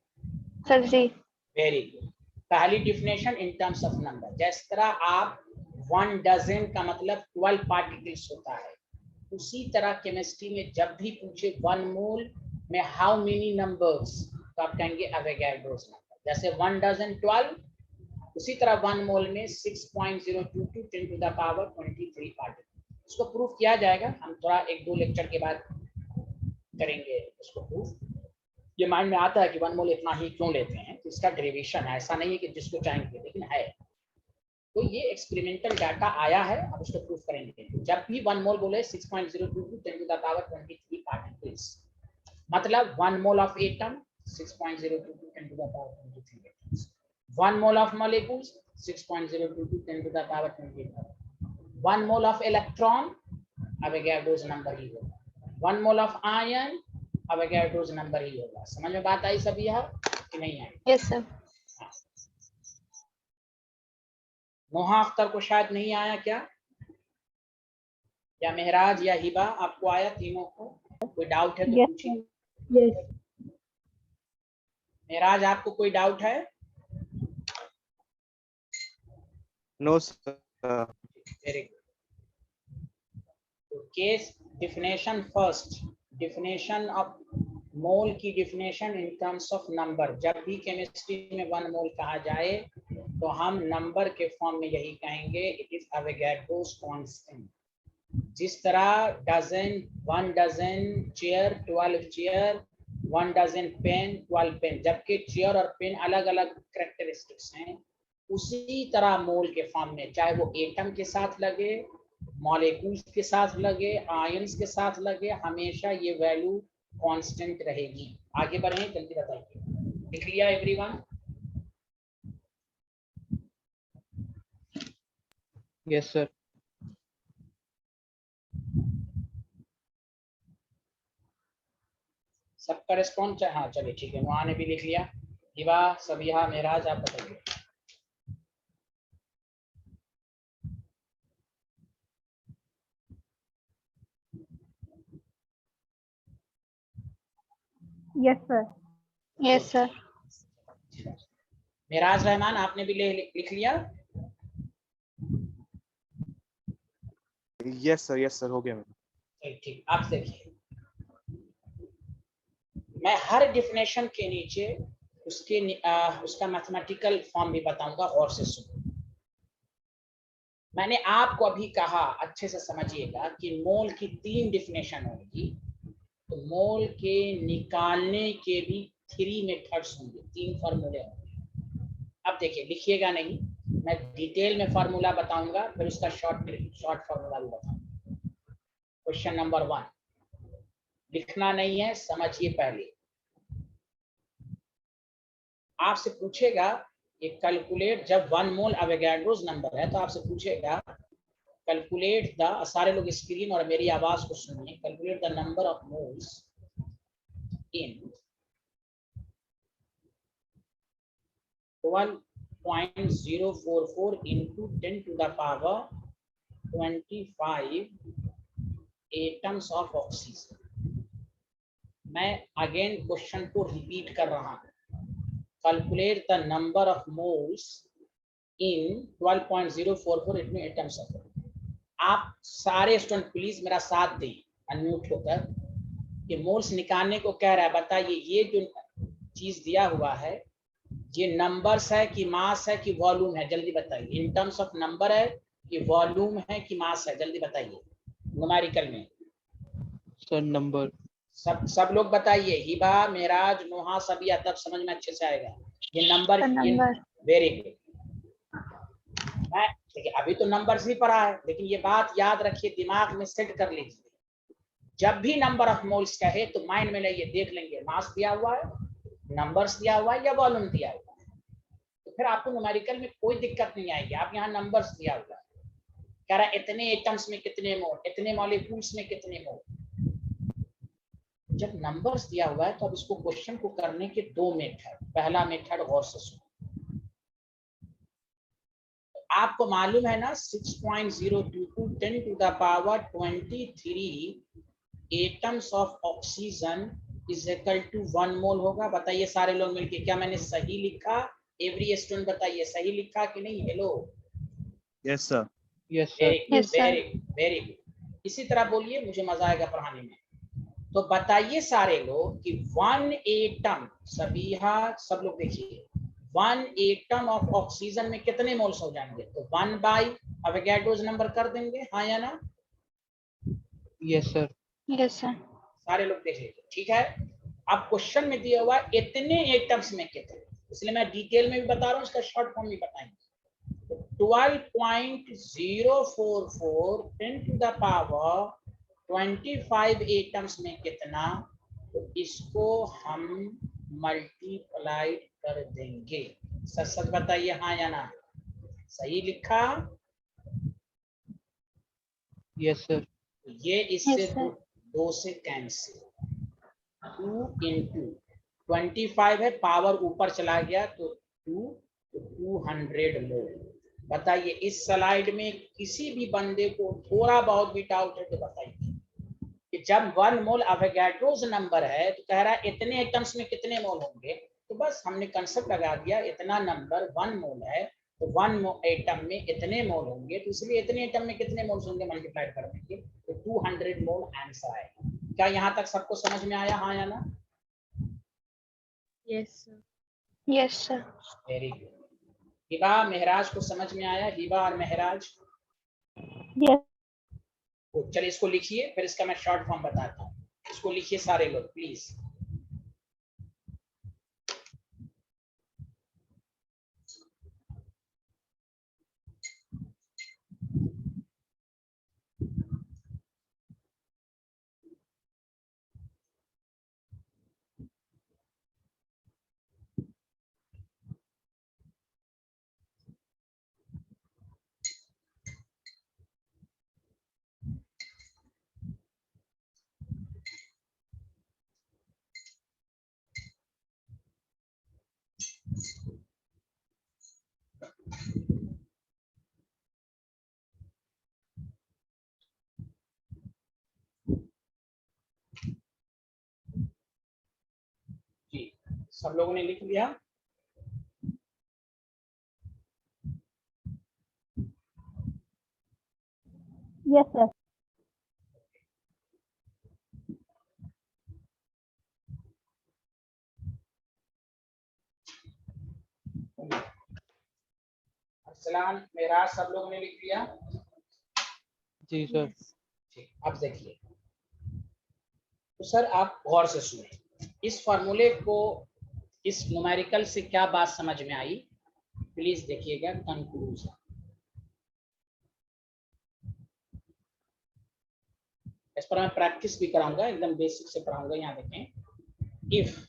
सर 3। Very good. पहली definition in terms of number, जिस तरह आप 1 डजन का मतलब 12 पार्टिकल्स होता है, उसी तरह केमिस्ट्री में जब भी पूछे 1 मोल में हाउ मेनी नंबर्स, तो आप कहेंगे अवोगाड्रोस नंबर। जैसे 1 डजन 12, उसी तरह 1 मोल में 6.022 10 टू द पावर 23 पार्टिकल। इसको प्रूफ किया जाएगा, हम थोड़ा 1-2 लेक्चर के बाद करेंगे इसको प्रूफ। ये माइंड में आता है कि 1 मोल इतना ही क्यों लेते हैं, तो इसका डेरिवेशन है, ऐसा नहीं है कि जिसको चाहेंगे, लेकिन है। तो ये एक्सपेरिमेंटल डाटा आया है, अब उसको प्रूफ करेंगे। जब भी 1 मोल बोले 6.022 10 टू द पावर 23 पार्टिकल्स, मतलब 1 mole of atom 6.022 10 to the power 23 atoms, 1 mole of molecules 6.022 10 to the power 28, 1 mole of electron Avogadro's number ही होगा, 1 mole of ion Avogadro's number ही होगा। समझ में बात आई सभी यहाँ कि नहीं आई? Yes sir. नोहा अख्तर को शायद नहीं आया क्या, या मेहराज या हिबा आपको आया? तीनों को कोई डाउट है तो Yes, पूछिए। Yes. मेहराज, आपको कोई डाउट है? No, sir. Very good. तो case definition first, definition of mole की definition in terms of number. जब भी केमिस्ट्री में 1 मोल कहा जाए तो हम नंबर के फॉर्म में यही कहेंगे, इट इज अवोगाड्रोस कांस्टेंट। जिस तरह dozen, 1 dozen chair 12 chair, 1 dozen pen 12 pen, जबकि चेयर और पेन अलग अलग कैरेक्टरिस्टिक्स हैं, उसी तरह मोल के फॉर्म में, चाहे वो एटम के साथ लगे, मॉलिक्यूल्स के साथ लगे, आयंस के साथ लगे, हमेशा ये वैल्यू कांस्टेंट रहेगी। आगे बढ़ें, जल्दी बताइए। लिख लिया एवरीवन? Yes sir. सबका रिस्पॉन्स? हाँ चलिए ठीक है, वहां ने भी लिख लिया। हिबा, सबीहा, मेहराज, आप बताइए। Yes, sir. Yes sir. Mehraj Rahman, आपने भी लिख लिया? Yes, sir. हो गया मेरा। ठीक। आप देखिए, मैं हर डिफिनेशन के नीचे उसका मैथमेटिकल फॉर्म भी बताऊंगा, और से सुनो। मैंने आपको अभी कहा, अच्छे से समझिएगा, कि मोल की 3 डिफिनेशन होगी, तो मोल के निकालने के भी 3 मेथड्स होंगे, 3 फार्मूले होंगे। अब देखिए, लिखिएगा नहीं, मैं डिटेल में फार्मूला बताऊंगा, फिर उसका शॉर्ट फार्मूला भी बताऊंगा। क्वेश्चन नंबर 1, लिखना नहीं है, समझिए पहले। आपसे पूछेगा कि कैलकुलेट, जब 1 मोल अवोगाड्रोस नंबर है तो आपसे पूछेगा कैलकुलेट द, सारे लोग स्क्रीन और मेरी आवाज को सुनिए, calculate the number of moles in 12.044 into 10 to the power 25 atoms of oxygen. मैं अगेन क्वेश्चन को रिपीट कर रहा हूं, calculate the number of moles in 12.044 atoms of. आप सारे स्टूडेंट प्लीज मेरा साथ दें अनम्यूट होकर, ये मोल्स निकालने को कह रहा है। बताइए, ये जो चीज दिया हुआ है, ये नंबर्स है कि मास है कि वॉल्यूम है? जल्दी बताइए। इन टर्म्स ऑफ नंबर है कि वॉल्यूम है कि मास है? जल्दी बताइए न्यूमेरिकल में। Sir number. सब लोग बताइए। हिबा, मेराज, नोहा, सबिया, तब समझ में अच्छे से आएगा। ये number, sir number. Very good. मैं देखिए अभी तो नंबर्स नहीं पढ़ा है, लेकिन ये बात याद रखिए, दिमाग में सेट कर लीजिए। जब भी नंबर ऑफ मोल्स कहे तो माइंड में लाइए, देख लेंगे मास दिया हुआ है, नंबर्स दिया हुआ है या वॉल्यूम दिया हुआ है, तो फिर आपको न्यूमेरिकल में कोई दिक्कत नहीं आएगी। आप यहाँ नंबर्स दिया हुआ है, कह रहा है इतने एटम्स में कितने मोल, इतने मॉलिक्यूल्स में कितने मोल। जब नंबर्स दिया हुआ है तो अब इसको क्वेश्चन को करने के दो मेथड। पहला मेथड गौर से सुनो, आपको मालूम है ना 6.022 10 to the power 23 atoms of oxygen is equal to 1 mole होगा। बताइए सारे लोग मिलके, क्या मैंने सही लिखा? एवरी स्टूडेंट बताइए सही लिखा कि नहीं? Hello, Yes, sir. Yes, sir. Yes, sir. Very good. इसी तरह बोलिए, मुझे मजा आएगा पढ़ाने में। तो बताइए सारे लोग कि 1 एटम, सब लोग देखिए, 1 एटम ऑफ ऑक्सीजन में कितने मोल्स हो जाएंगे? तो 1 बाई अवोगाड्रोस नंबर कर देंगे, हाँ या ना? Yes, sir. Yes, sir. सारे लोग देख लीजिए, ठीक है। अब क्वेश्चन में दिया हुआ इतने एटम्स में कितने, इसलिए मैं डिटेल में भी बता रहा हूँ, इसका शॉर्ट फॉर्म भी बताएंगे। 12.044 10 to the power 25 एटम्स में कितना, तो इसको हम मल्टीप्लाई कर देंगे। सच सच बताइए हाँ या ना? सही लिखा? Yes, sir. ये इससे Yes, sir. दो से कैंसिल, 2 into 25 है, पावर ऊपर चला गया तो 2, तो 200 मोल। बताइए इस स्लाइड में किसी भी बंदे को थोड़ा बहुत भी डाउट है तो बताइए कि जब 1 मोल अवोगाड्रोस नंबर है तो कह रहा है इतने एटम्स में कितने मोल होंगे, तो बस हमने कंसेप्ट लगा दिया, इतना नंबर 1 मोल है तो 1 एटम में इतने मोल होंगे, तो इसलिए इतने एटम में कितने मोल्स होंगे मल्टीप्लाई कर देंगे, तो 200 मोल आंसर आएगा। क्या यहाँ तक सबको समझ में आया, हाँ या ना? Yes, sir. Yes, sir. Very good. Hiba, Mehraj को समझ में आया? हिबा और महराज, Yes. तो चलिए इसको लिखिए, फिर इसका मैं शॉर्ट फॉर्म बताता हूँ। इसको लिखिए सारे लोग प्लीज। जी, सब लोगों ने लिख लिया? Yes, sir. अरसलान, महराज, सब लोगों ने लिख लिया? जी सर। ठीक, अब देखिए, तो सर आप गौर से सुने, इस फार्मूले को, इस न्यूमेरिकल से क्या बात समझ में आई, प्लीज देखिएगा कंक्लूजन। इस पर मैं प्रैक्टिस भी कराऊंगा, एकदम बेसिक से पढ़ाऊंगा। यहाँ देखें, इफ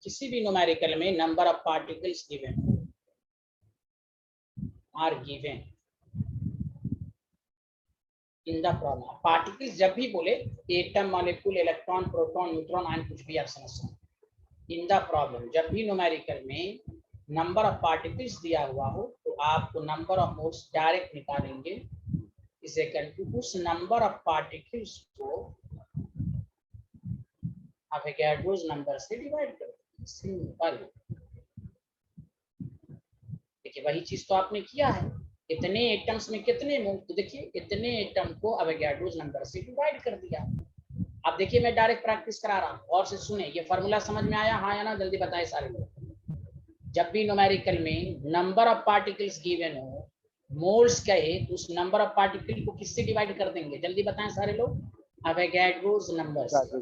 किसी भी न्यूमेरिकल में number of particles given are given in the problem, particles जब भी बोले atom, molecule, electron, proton, neutron, ion, कुछ भी आप समझ सकते। इन द प्रॉब्लम, जब भी न्यूमेरिकल में नंबर ऑफ पार्टिकल्स दिया हुआ हो तो आपको नंबर ऑफ मोल्स डायरेक्ट निकालेंगे, इज इक्वल टू उस नंबर ऑफ पार्टिकल्स को अवोगाड्रोस नंबर से डिवाइड करो। सिंपल। देखिए वही चीज तो आपने किया है, इतने एटम्स में कितने मोल, तो देखिए इतने एटम को अवोगाड्रोस नंबर से डिवाइड कर दिया। अब देखिए मैं डायरेक्ट प्रैक्टिस करा रहा हूँ, और से सुने, ये फॉर्मूला समझ में आया हाँ या ना? जल्दी बताएं सारे लोग। जब भी न्यूमेरिकल में नंबर ऑफ पार्टिकल्स गिवन हो, मोल्स कहे, तो उस नंबर ऑफ पार्टिकल को किससे डिवाइड कर देंगे? जल्दी बताएं सारे लोग। अवोगाड्रोस नंबर से।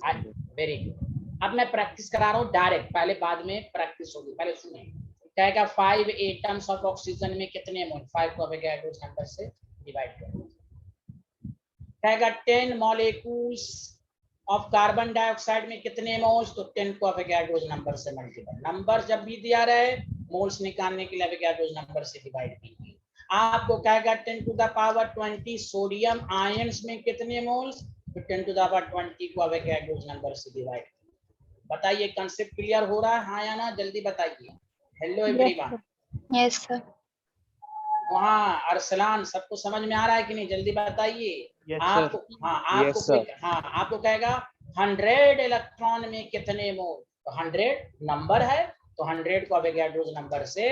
Very good. अब मैं प्रैक्टिस करा रहा हूँ डायरेक्ट, पहले बाद में प्रैक्टिस होगी, पहले सुने। कहेगा 5 एटम्स ऑफ ऑक्सीजन में कितने मोल, 5 को अवोगाड्रोस नंबर से डिवाइड करो। कहेगा 10 मॉलिक्यूल्स ऑफ कार्बन डाइऑक्साइड में कितने मोल्स, तो 10 को अवोगाड्रोस नंबर से मल्टीप्लाई, नंबर जब भी दिया रहे मोल्स निकालने के लिए अवोगाड्रोस नंबर से डिवाइड कीजिए। आपको कहेगा 10 to the power 20 sodium ions में कितने मोल्स, तो 10 टू द पावर 20 को अवोगाड्रोस नंबर से डिवाइड। बताइए कंसेप्ट क्लियर हो रहा है, हाँ या ना, जल्दी बताइए। Hello everyone. Yes, sir. वहाँ अरसलान, सबको समझ में आ रहा है कि नहीं, जल्दी बताइए। Yes, आपको sir. हाँ आपको Yes, sir. आपको कहेगा 100 इलेक्ट्रॉन में कितने मोल, तो 100 नंबर है तो 100 को अवोगाड्रोस नंबर से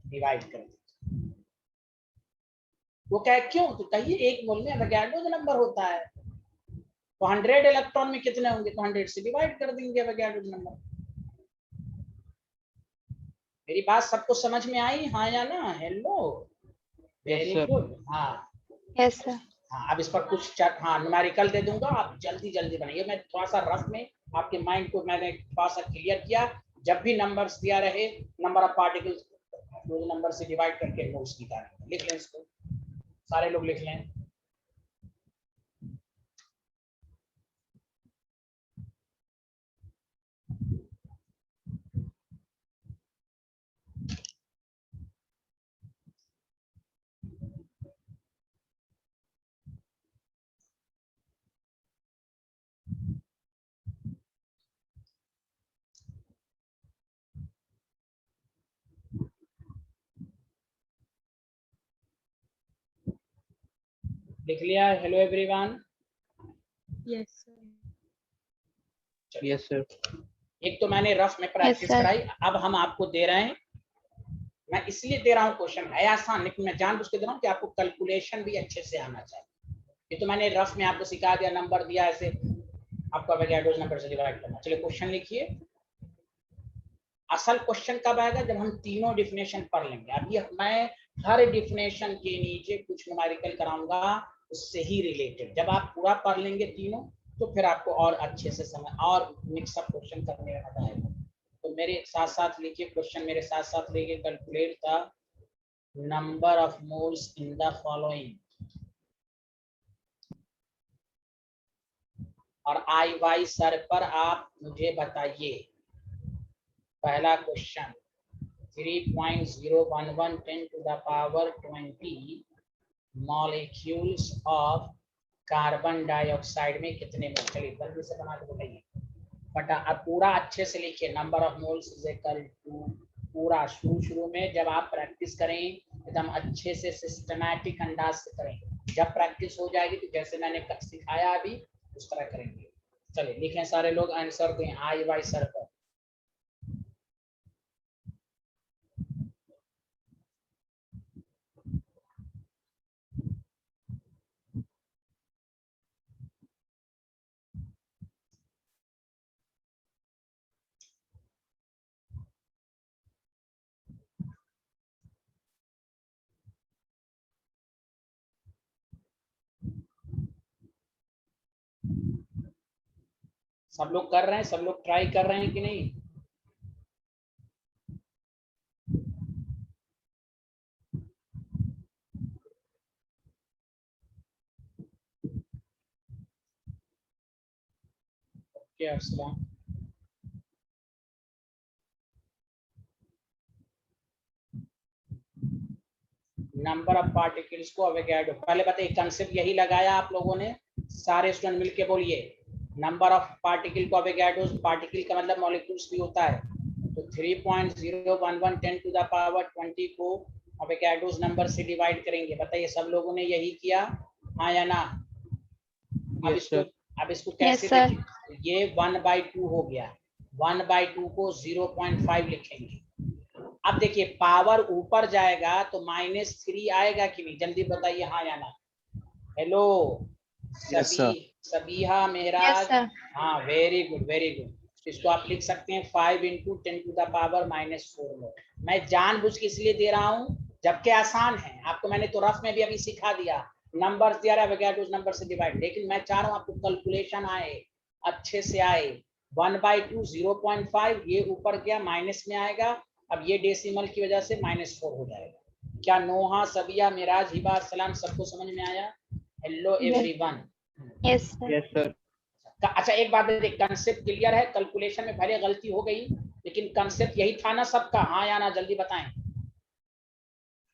डिवाइड कर दीजिए। वो कहे क्यों, तो कहिए एक मोल में अवोगाड्रोस नंबर होता है, तो 100 इलेक्ट्रॉन में कितने होंगे, तो 100 से डिवाइड कर देंगे अवोगाड्रोस नंबर। मेरी बात सबको समझ में आई, हाँ या ना? Hello, very sir. गुड। हाँ Yes, sir. हाँ, अब इस पर कुछ न्यूमेरिकल दे दूंगा, आप जल्दी जल्दी बनाइए। मैं थोड़ा सा रफ में आपके माइंड को मैंने थोड़ा सा क्लियर किया। जब भी नंबर्स दिया रहे, नंबर ऑफ पार्टिकल्स नंबर से डिवाइड करके मोल्स निकालेंगे। लिख लें इसको, सारे लोग लिख लें। लिख लिया? Hello everyone. Yes, sir. Yes, sir. एक तो मैंने रफ में प्रैक्टिस sir. कराई, अब हम आपको दे रहे हैं। मैं इसलिए दे रहा हूँ, क्वेश्चन है आसान, लेकिन मैं जानबूझ के दे रहा हूँ कि आपको कैलकुलेशन भी अच्छे से आना चाहिए। ये तो मैंने रफ में आपको सिखा दिया, नंबर दिया, ऐसे आपको अवोगाड्रोस नंबर से डिवाइड करना। चलिए क्वेश्चन लिखिए। असल क्वेश्चन कब आएगा, जब हम तीनों डिफिनेशन पढ़ लेंगे। अभी मैं हर डिफिनेशन के नीचे कुछ न्यूमेरिकल कराऊंगा उससे ही रिलेटेड। जब आप पूरा पढ़ लेंगे तीनों, तो फिर आपको और अच्छे से समझ और मिक्सअप क्वेश्चन करने में मजा आएगा। तो मेरे साथ साथ लिखिए क्वेश्चन, मेरे साथ साथ लिखिए। Calculate the number of moles in the following, और आई वाई सर पर आप मुझे बताइए। पहला question 3.011 10 to the power 20 molecules of carbon dioxide में कितने मोल। चलिए जल्दी से बना के बताइए। बट अब पूरा अच्छे से लिखिए। Number of moles is equal to, पूरा शुरू में जब आप प्रैक्टिस करें एकदम अच्छे से सिस्टमैटिक अंदाज से करें। जब प्रैक्टिस हो जाएगी तो जैसे मैंने सिखाया अभी उस तरह करेंगे। चलिए लिखें, सारे लोग आंसर दें आई वाई सर पर। सब लोग कर रहे हैं, सब लोग ट्राई कर रहे हैं कि नहीं? Okay Arsalan, number of particles को अवोगाड्रो, पहले बताइए कंसेप्ट यही लगाया आप लोगों ने? सारे स्टूडेंट मिलके बोलिए। नंबर ऑफ पार्टिकल को अवोगाड्रो, पार्टिकल का मतलब मॉलिक्यूल्स भी होता है, तो 3.011 10 टू द पावर 20 को अवोगाड्रोस नंबर से डिवाइड करेंगे। बताइए सब लोगों ने यही किया, हाँ या ना? अब इसको कैसे लिखें? ये 1/2 हो गया, 1/2 को 0.5 लिखेंगे। अब देखिए पावर ऊपर जाएगा तो -3 आएगा कि नहीं, जल्दी बताइए हाँ या ना? हेलो सबीहा मेहराज। हाँ वेरी गुड वेरी गुड। इसको आप लिख सकते हैं 5 × 10 टू द पावर -4 मोल। मैं जानबूझ के इसलिए दे रहा हूँ जबकि आसान है। आपको मैंने तो रफ में भी अभी सिखा दिया, नंबर्स दिया रहा है उस नंबर से डिवाइड, लेकिन मैं चाह रहा हूँ आपको कैलकुलेशन आए, अच्छे से आए। 1/2 0.5, ये ऊपर गया माइनस में आएगा अब ये डेसिमल की वजह से -4 हो जाएगा। क्या नोहा, सबिया, मिराज, हिबा, सलाम सबको समझ में आया? Hello everyone. Yes, sir. Yes, sir. अच्छा एक बात देखिए, कंसेप्ट क्लियर है? कैलकुलेशन में भले गलती हो गई लेकिन कंसेप्ट यही था ना सबका? हाँ या ना, जल्दी बताएं।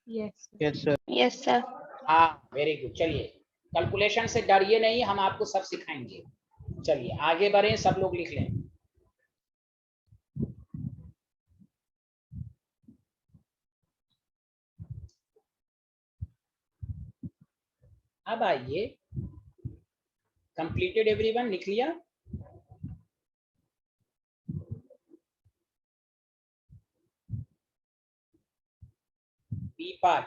Yes, sir. Yes, sir. Yes, sir. हाँ वेरी गुड। चलिए कैलकुलेशन से डरिए नहीं, हम आपको सब सिखाएंगे। चलिए आगे बढ़ें, सब लोग लिख लें। अब आइए, कंप्लीटेड एवरीवन, लिख लिया? बी पार्ट,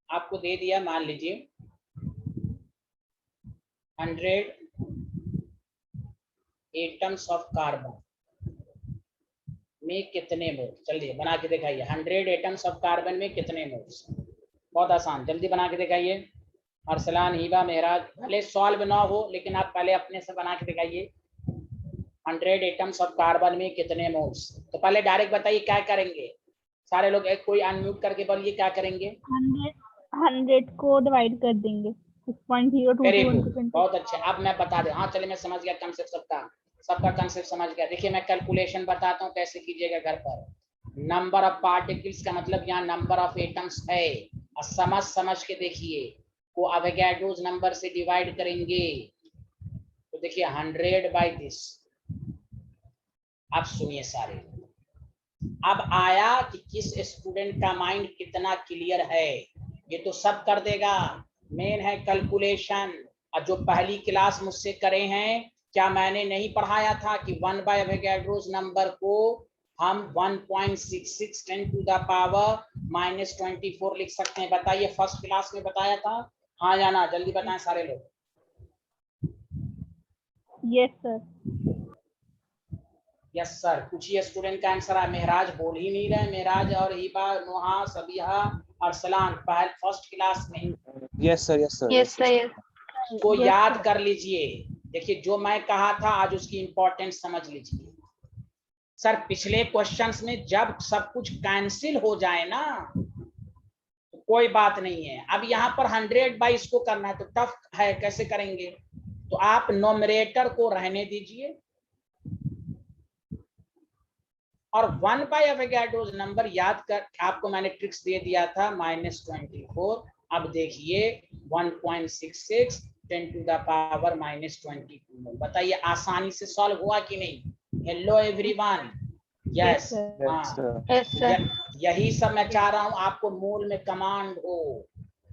आपको दे दिया, मान लीजिए 100 एटम्स ऑफ कार्बन में कितने मोल। चलिए बना के दिखाइए, 100 एटम्स ऑफ कार्बन में कितने मोल्स। बहुत आसान, जल्दी बना के दिखाइए। अरसलान, हिबा, मेहराज, भले सॉल्व ना हो लेकिन आप पहले अपने से बना के दिखाइए। 100 एटम्स ऑफ कार्बन में कितने मोल्स। तो पहले डायरेक्ट बताइए क्या करेंगे सारे लोग, एक कोई अनम्यूट करके बोलिए क्या करेंगे। 100 को डिवाइड कर देंगे 6.022 वेरी गुड, बहुत अच्छे। अब मैं बता दें, हाँ चलिए मैं समझ गया कंसेप्ट सबका कंसेप्ट समझ गया। देखिए मैं कैलकुलेशन बताता हूँ कैसे कीजिएगा घर पर। नंबर ऑफ पार्टिकल्स का मतलब यहाँ नंबर ऑफ एटम्स है, और समझ के देखिए को अवोगाड्रोस नंबर से डिवाइड करेंगे। तो देखिए 100 बाई दिस। अब सुनिए सारे, अब आया कि किस स्टूडेंट का माइंड कितना क्लियर है, ये तो सब कर देगा। मेन है कैलकुलेशन। और जो पहली क्लास मुझसे करे हैं, क्या मैंने नहीं पढ़ाया था कि 1 बाय एवोगाड्रोस नंबर को हम 1.66 10 टू द पावर -24 लिख सकते हैं? बताइए, फर्स्ट क्लास में बताया था? हाँ या ना, जल्दी बताएं सारे लोग। Yes sir. Yes sir. कुछ ही स्टूडेंट का आंसर है। मेहराज बोल ही नहीं रहे, मेहराज और हिबा, नोहा, सबिहा, अरसलान फर्स्ट क्लास में। Yes, sir. Yes, sir. Yes, sir. Yes. को Yes, याद sir. कर लीजिए। देखिए जो मैं कहा था आज उसकी इंपॉर्टेंस समझ लीजिए। सर पिछले क्वेश्चंस में जब सब कुछ कैंसिल हो जाए ना तो कोई बात नहीं है। अब यहाँ पर 100 बाई इसको करना है तो टफ है, कैसे करेंगे? तो आप नोमरेटर को रहने दीजिए और 1 बाय एवोगाड्रोस नंबर याद कर, आपको मैंने ट्रिक्स दे दिया था -24। अब देखिए 1.66 10 टू द पावर -22। बताइए आसानी से सॉल्व हुआ कि नहीं? Hello everyone. Yes. Yes, sir. Yes, sir. यही सब मैं चाह रहा हूं आपको मूल में कमांड हो।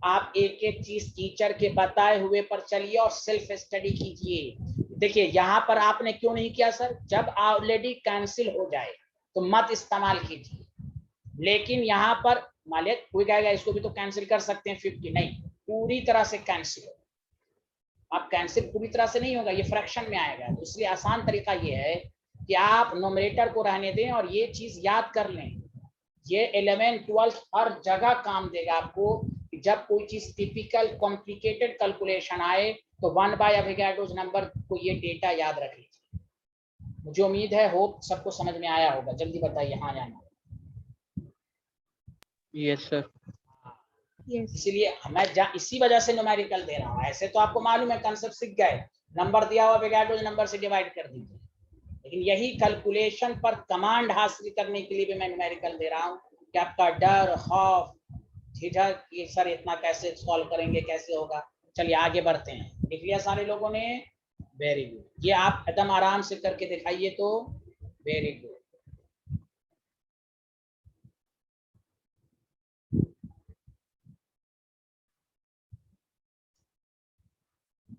आप एक एक चीज टीचर के बताए हुए पर चलिए और सेल्फ स्टडी कीजिए। देखिए यहाँ पर आपने क्यों नहीं किया सर? जब ऑलरेडी कैंसिल हो जाए तो मत इस्तेमाल कीजिए। लेकिन यहाँ पर मान लिया कोई कहेगा इसको भी तो कैंसिल कर सकते हैं 50, नहीं, पूरी तरह से कैंसिल हो। आप कैंसिल पूरी तरह से नहीं होगा, ये फ्रैक्शन में आएगा। तो इसलिए आसान तरीका ये है कि आप नोमरेटर को रहने दें और ये चीज याद कर लें। ये 11 12 हर जगह काम देगा आपको। जब कोई चीज टिपिकल कॉम्प्लिकेटेड कैलकुलेशन आए तो 1 बाय एवोगाड्रोस नंबर को ये डेटा याद रख लीजिए। मुझे उम्मीद है होप सबको समझ में आया होगा। जल्दी बताइए हाँ या ना। Yes, sir. Yes. इसीलिए मैं इसी वजह से न्यूमेरिकल दे रहा हूँ। ऐसे तो आपको मालूम है, कंसेप्ट सीख गए, नंबर दिया हुआ एवोगाड्रोस नंबर से डिवाइड कर दीजिए। लेकिन यही कैलकुलेशन पर कमांड हासिल करने के लिए भी मैं न्यूमेरिकल दे रहा हूँ कि आपका डर, खौफ, झिझक, ये सर इतना कैसे सॉल्व करेंगे, कैसे होगा। चलिए आगे बढ़ते हैं। लिख लिया सारे लोगों ने? Very good. ये आप एकदम आराम से करके दिखाइए तो very good.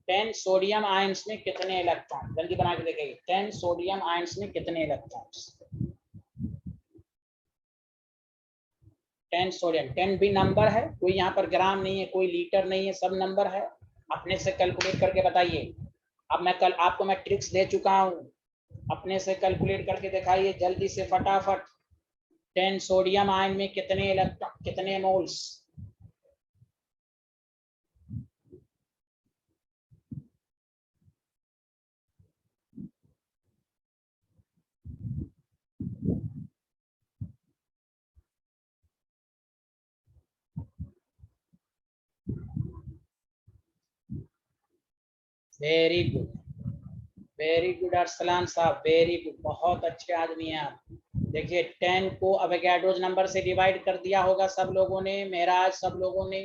Ten sodium ions में कितने इलेक्ट्रॉन? जल्दी बना के देखिए, 10 सोडियम आयंस में कितने इलेक्ट्रॉन्स? 10 सोडियम, 10 भी नंबर है, कोई यहाँ पर ग्राम नहीं है, कोई लीटर नहीं है, सब नंबर है। अपने से कैलकुलेट करके बताइए। अब मैं कल आपको मैं ट्रिक्स दे चुका हूँ, अपने से कैलकुलेट करके दिखाइए जल्दी से फटाफट। 10 सोडियम आयन में कितने इलेक्ट्रॉन, कितने moles? Very good, very good Arsalan साहब, वेरी गुड, बहुत अच्छे आदमी हैं आप। देखिए 10 को अवोगाड्रोस नंबर से डिवाइड कर दिया होगा सब लोगों ने, मेराज सब लोगों ने,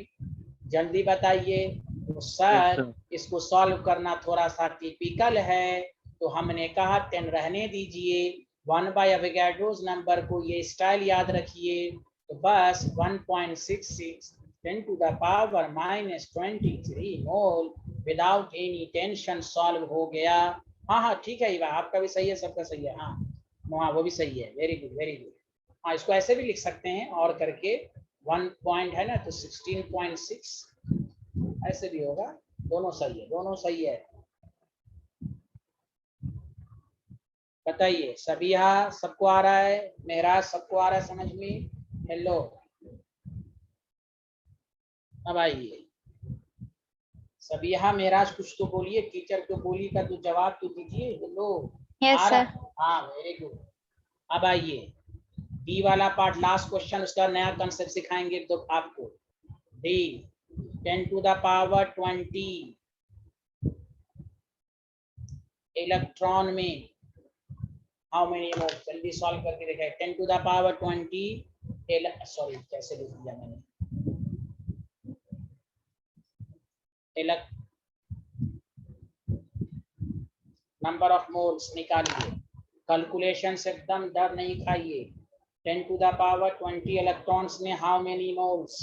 जल्दी बताइए। तो सर इसको सॉल्व करना थोड़ा सा टिपिकल है, तो हमने कहा 10 रहने दीजिए, 1 बाय अवोगाड्रोस नंबर को ये स्टाइल याद रखिए, तो बस 1.66 10 to the power minus 23 mole without any tension solve हो गया। हाँ हाँ ठीक है, आपका भी सही है, सबका सही है। हाँ हाँ वो भी सही है, वेरी गुड वेरी गुड। हाँ इसको ऐसे भी लिख सकते हैं और करके 1 पॉइंट है ना, तो 16.6 ऐसे भी होगा, दोनों सही है, दोनों सही है। बताइए सबिहा सबको आ रहा है, मेहराज सबको आ रहा है समझ में? हेलो, अब आइए सबिहा मेहराज, कुछ तो बोलिए, टीचर को बोली का तो जवाब तो दीजिए। हेलो Yes, आ रहा? sir. हाँ वेरी गुड। अब आइए डी वाला पार्ट, लास्ट क्वेश्चन, उसका नया कंसेप्ट सिखाएंगे तो आपको। D 10 to the power 20 electron में हाउ मेनी मोल, जल्दी सॉल्व करके देखा। 10 to the power 20 सॉरी कैसे लिख दिया मैंने, नंबर ऑफ मोल्स निकालिए, कैलकुलेशन से एकदम डर नहीं खाइए। 10 to the power 20 इलेक्ट्रॉन्स में how many moles,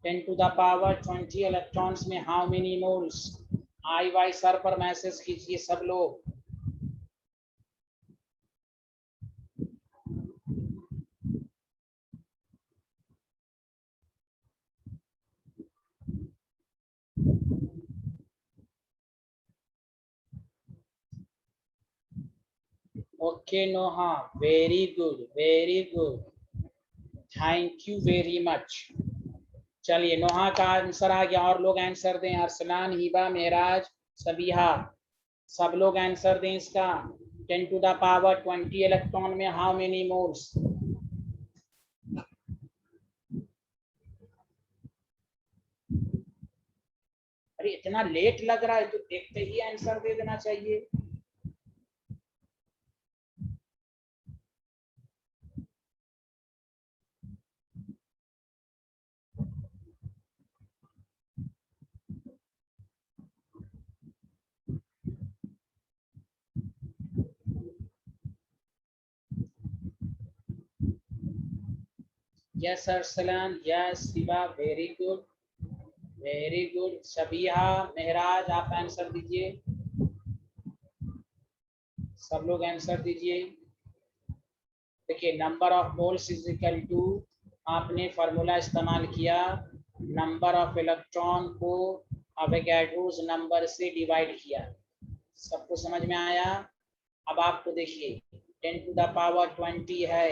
10 to the power 20 electrons में how many moles. I Y sir पर मैसेज कीजिए सब लोग। Okay Noha, very good very good, thank you very much. चलिए नोहा का आंसर आ गया, और लोग आंसर दें, अरसलान, हिबा, मेराज, सबिहा, सब लोग आंसर दें इसका। 10 to the power 20 इलेक्ट्रॉन में हाउ मेनी मोल्स। अरे इतना लेट लग रहा है तो देखते ही आंसर दे देना चाहिए। Yes Arsalan, yes Shiva, very good very good. Sabiha, Mehraj आप आंसर दीजिए, सब लोग आंसर दीजिए। देखिए number of moles is equal to, आपने फार्मूला इस्तेमाल किया, नंबर ऑफ इलेक्ट्रॉन को अवोगाड्रोस नंबर से डिवाइड किया। सबको समझ में आया? अब आपको देखिए 10 to the power 20 है,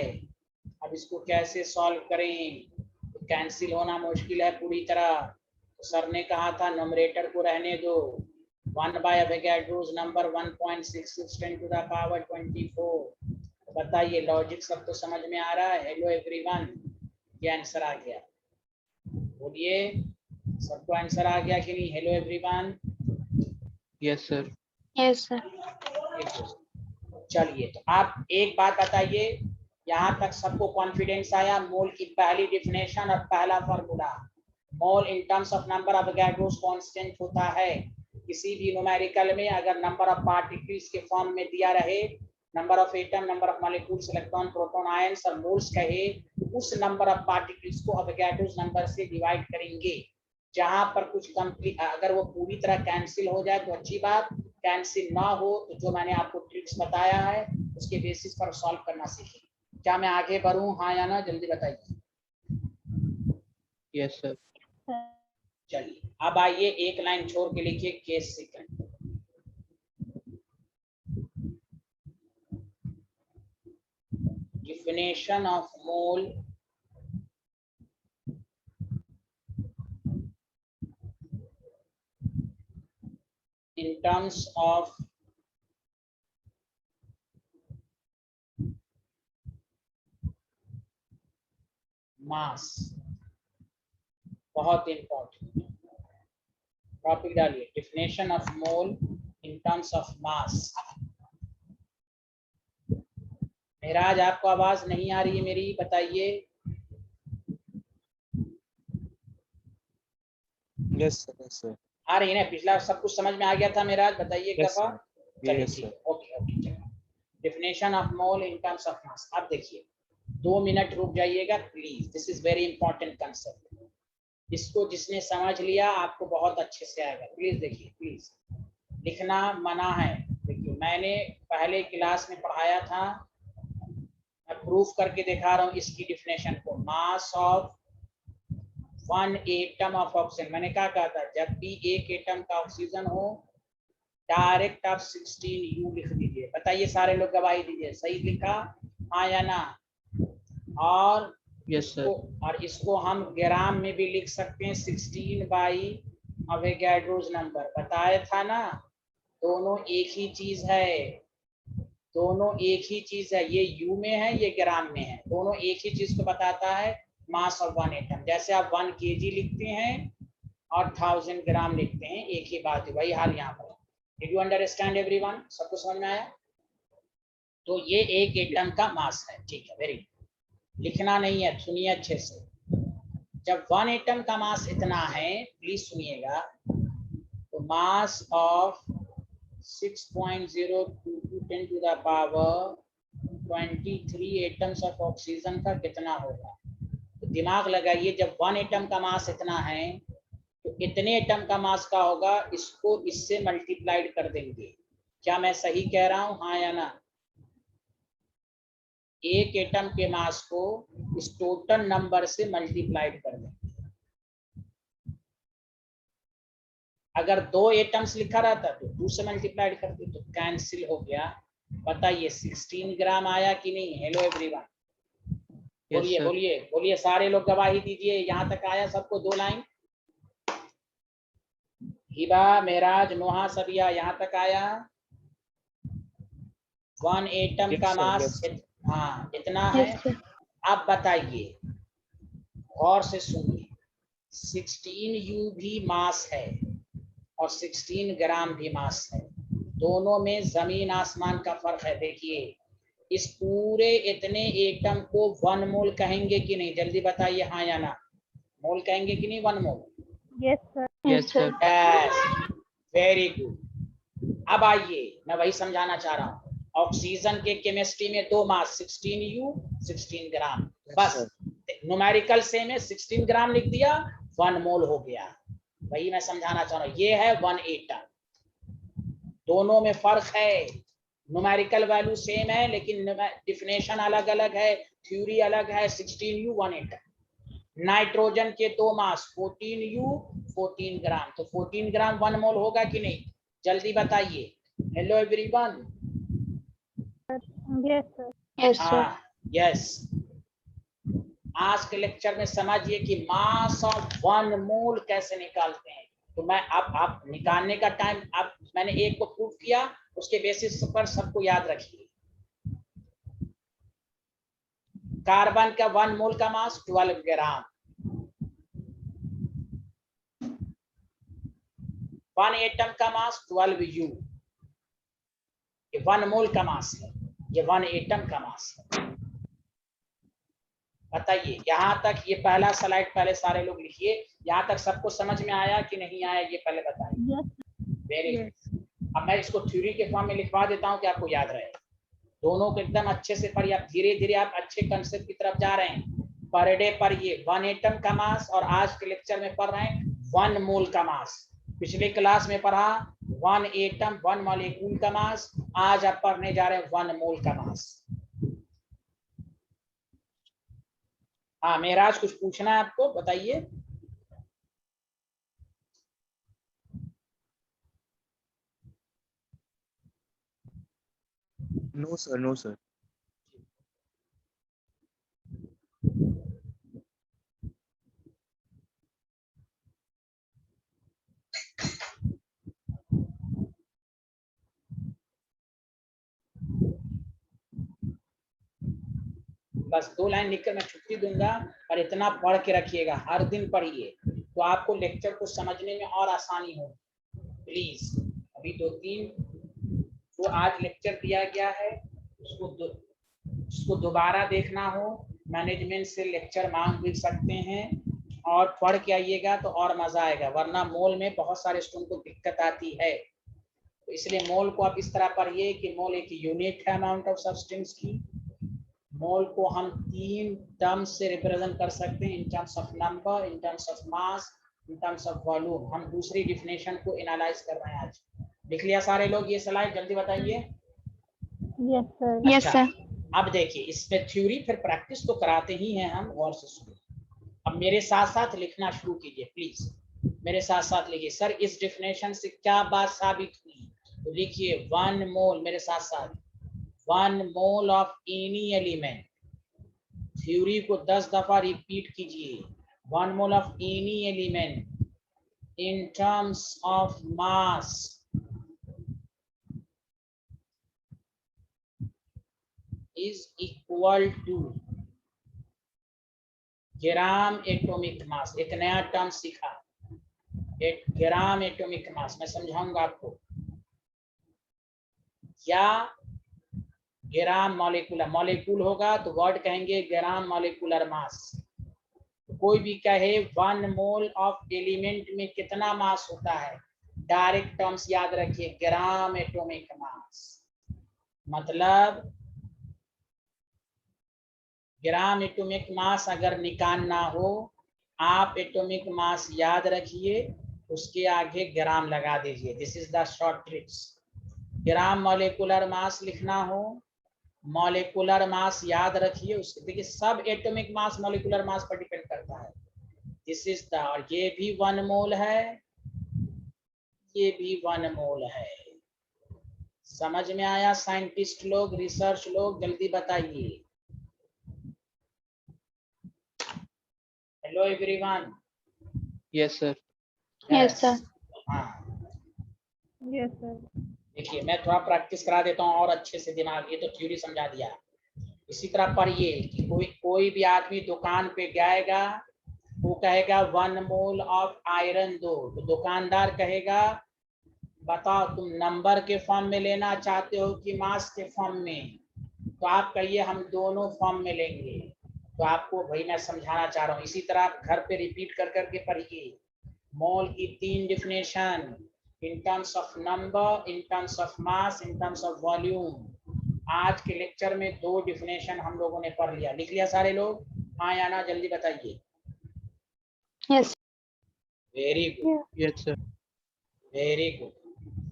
अब इसको कैसे सॉल्व करें, तो कैंसिल होना मुश्किल है पूरी तरह, तो सर ने कहा था न्यूमरेटर को रहने दो, 1 bye अवोगाड्रोस number 1.66 10 to the power 24। बताइए लॉजिक सब तो समझ में आ रहा है? हेलो एवरीवन, ये आंसर आ गया, बोलिए सबको आंसर आ गया कि नहीं? Hello everyone. Yes, sir. Yes, sir. चलिए तो आप एक बात बताइए, यहाँ तक सबको कॉन्फिडेंस आया? मोल की पहली डिफिनेशन और पहला formula, mole in terms of number of Avogadro's constant होता है किसी भी न्यूमेरिकल में, अगर नंबर ऑफ पार्टिकल्स के फॉर्म में दिया रहे, number of atom, number of molecules, electron, proton, ions और मोल्स कहे, उस नंबर ऑफ पार्टिकल्स को अवोगाड्रोस नंबर से डिवाइड करेंगे। जहां पर कुछ कंप्लीट, अगर वो पूरी तरह कैंसिल हो जाए तो अच्छी बात, कैंसिल ना हो तो जो मैंने आपको ट्रिक्स बताया है उसके बेसिस पर सॉल्व करना सीखें। क्या मैं आगे बढ़ूं, हाँ या ना, जल्दी बताइए। Yes, sir. चलिए अब आइए एक लाइन छोड़ के लिखिए case second. Definition of mole in terms of mass, बहुत इंपॉर्टेंट टॉपिक डालिए। Definition of mole in terms of mass. Meraj आपको आवाज नहीं आ रही है मेरी, बताइए। Yes, sir. Yes, sir. आ रही है ना? पिछला सब कुछ समझ में आ गया था मेराज, बताइए एक Yes, दफा। sir. चलिए Yes, ठीक sir. है, ओके ओके चलो। Definition of mole in terms of mass. अब देखिए 2 मिनट रुक जाइएगा please, this is very important concept. इसको जिसने समझ लिया आपको बहुत अच्छे से आएगा। प्लीज देखिए, प्लीज लिखना मना है। देखिए मैंने पहले क्लास में पढ़ाया था, मैं प्रूफ करके दिखा रहा हूँ इसकी डेफिनेशन को। Mass of 1 atom of oxygen, मैंने क्या कहा था, जब भी एक एटम का ऑक्सीजन हो डायरेक्ट आप 16 U लिख दीजिए। बताइए सारे लोग गवाही दीजिए, सही लिखा हाँ या ना? और यस सर। और इसको हम ग्राम में भी लिख सकते हैं, 16 बाई अवोगाड्रोस नंबर, बताया था ना। दोनों एक ही चीज है, दोनों एक ही चीज है, ये यू में है ये ग्राम में है, दोनों एक ही चीज को बताता है, मास ऑफ 1 एटम। जैसे आप 1 kg लिखते हैं और 1000 ग्राम लिखते हैं, एक ही बात है, वही हाल यहाँ पर। Did you understand everyone? सबको समझ में आया? तो ये एक एटम का मास है, ठीक है, वेरी गुड। लिखना नहीं है, सुनिए अच्छे से। जब 1 एटम का मास इतना है, प्लीज सुनिएगा, तो mass of 6.022 10 to the power 23 atoms of oxygen का कितना होगा? तो दिमाग लगाइए, जब 1 एटम का मास इतना है तो इतने एटम का मास का होगा, इसको इससे मल्टीप्लाइड कर देंगे। क्या मैं सही कह रहा हूं, हाँ या ना? एक एटम के मास को इस टोटल नंबर से मल्टीप्लाइड कर देंगे। अगर 2 एटम्स लिखा रहता तो 2 से मल्टीप्लाइड करते, तो कैंसिल हो गया। बताइए 16 ग्राम आया कि नहीं? हेलो एवरीवन, बोलिए बोलिए बोलिए, सारे लोग गवाही दीजिए। यहाँ तक आया सबको? 2 लाइन। हिबा, मेराज, नोहा, सबिया, यहाँ तक आया? 1 एटम Yes, का sir. मास Yes, sir. हाँ इतना है। Yes, sir. अब बताइए, गौर से सुनिए, 16 U भी मास है और 16 ग्राम भी मास है, दोनों में जमीन आसमान का फर्क है। देखिए इस पूरे इतने एटम को 1 मोल कहेंगे कि नहीं? जल्दी बताइए हाँ या ना? मोल कहेंगे कि नहीं? 1 mole? Yes sir. Yes sir. Yes, very good. अब आइए मैं वही समझाना चाह रहा हूँ। ऑक्सीजन के केमिस्ट्री में 2 मास, 16 U 16 ग्राम, बस न्यूमेरिकल सेम है, 16 ग्राम लिख दिया, 1 मोल हो गया। वही मैं समझाना चाह रहा हूँ, ये है 1 एटम, दोनों में फर्क है, न्यूमेरिकल वैल्यू सेम है लेकिन डिफिनेशन अलग अलग है, थ्योरी अलग है। 16 U 1 एटम। नाइट्रोजन के 2 मास, 14 U 14 ग्राम, तो 14 ग्राम 1 मोल होगा कि नहीं? जल्दी बताइए। Hello everyone. Yes sir. Yes, sir. Yes. आज के लेक्चर में समझिए कि मास ऑफ 1 मोल कैसे निकालते हैं। तो मैं अब आप निकालने का टाइम, अब मैंने एक को प्रूव किया, उसके बेसिस पर सबको याद रखिए। कार्बन का 1 मोल का मास 12 ग्राम, 1 एटम का मास 12 U, ये 1 मोल का मास है, ये 1 एटम का मास है। बताइए यहाँ तक, ये पहला स्लाइड पहले सारे लोग लिखिए, यहाँ तक सबको समझ में आया कि नहीं आया ये पहले बताइए। यस। Very good. अब मैं इसको थ्योरी के फॉर्म में लिखवा देता हूँ कि आपको याद रहे। दोनों को एकदम अच्छे से पढ़िए, आप धीरे धीरे आप अच्छे कंसेप्ट की तरफ जा रहे हैं। पर डे पर ये 1 एटम का मास, और आज के लेक्चर में पढ़ रहे हैं 1 मोल का मास। पिछले क्लास में पढ़ा 1 एटम 1 मॉलिक्यूल का मास, आज आप पढ़ने जा रहे हैं 1 मोल का मास। हाँ मेराज, कुछ पूछना है आपको, बताइए। No, sir. No, sir. बस 2 लाइन लिखकर मैं छुट्टी दूंगा, और इतना पढ़ के रखिएगा, हर दिन पढ़िए, तो आपको लेक्चर को समझने में और आसानी होगी। प्लीज अभी 2-3 जो आज लेक्चर दिया गया है उसको दोबारा देखना हो, मैनेजमेंट से लेक्चर मांग भी सकते हैं और पढ़ के आइएगा तो और मजा आएगा, वरना मोल में बहुत सारे स्टूडेंट को दिक्कत आती है। तो इसलिए मोल को आप इस तरह पढ़िए कि मोल एक यूनिट है अमाउंट ऑफ सब्सटेंस की। मोल को हम 3 टर्म्स से रिप्रेजेंट कर सकते हैं, इन terms of number, in terms of mass, in terms of volume. हम दूसरी डिफिनेशन को एनालाइज कर रहे हैं आज। लिख लिया सारे लोग ये स्लाइड? जल्दी बताइए। Yes sir. Yes, अच्छा, sir. अब देखिए इसमें थ्योरी फिर प्रैक्टिस तो कराते ही हैं हम, गौर से सुनिए। अब मेरे साथ साथ लिखना शुरू कीजिए प्लीज, मेरे साथ साथ लिखिए। सर इस डिफिनेशन से क्या बात साबित हुई? तो लिखिए 1 मोल, मेरे साथ साथ 1 mole of any element. Theory को 10 दफा रिपीट कीजिए। 1 mole of any element in terms of mass is equal to gram atomic mass. एक नया टर्म सीखा, एक ग्राम एटॉमिक मास, मैं समझाऊंगा आपको। क्या ग्राम मॉलिक्यूलर, मॉलिक्यूल होगा तो वर्ड कहेंगे ग्राम मॉलिक्यूलर मास। कोई भी कहे 1 मोल ऑफ एलिमेंट में कितना मास होता है, डायरेक्ट टर्म्स याद रखिए, ग्राम एटॉमिक मास। मतलब ग्राम एटॉमिक मास अगर निकालना हो, आप एटॉमिक मास याद रखिए, उसके आगे ग्राम लगा दीजिए। This is the short tricks. Gram molecular mass लिखना हो, मॉलिक्यूलर मास याद रखिए, उसके देखिए सब एटॉमिक मास मॉलिक्यूलर मास पर डिपेंड करता है। दिस इज द, और ये भी 1 मोल है, ये भी 1 मोल है। समझ में आया साइंटिस्ट लोग, रिसर्च लोग? जल्दी बताइए। Hello everyone. Yes, sir. Yes, sir. हाँ, यस सर। देखिए मैं थोड़ा प्रैक्टिस करा देता हूँ और अच्छे से दिमाग, ये तो थ्योरी समझा दिया। इसी तरह पढ़िए कि कोई भी आदमी दुकान पे जाएगा, वो कहेगा 1 मोल ऑफ आयरन दो, तो दुकानदार कहेगा बताओ तुम नंबर के फॉर्म में लेना चाहते हो कि मास के फॉर्म में? तो आप कहिए हम दोनों फॉर्म में लेंगे। तो आपको भाई मैं समझाना चाह रहा हूँ, इसी तरह आप घर पे रिपीट कर करके पढ़िए। मोल की 3 definition, in terms of number, in terms of mass, in terms of volume. आज के लेक्चर में 2 डिफिनेशन हम लोगों ने पढ़ लिया। लिख लिया सारे लोग? हाँ या ना, जल्दी बताइए। Yes. Very good, Yes, sir. Very good.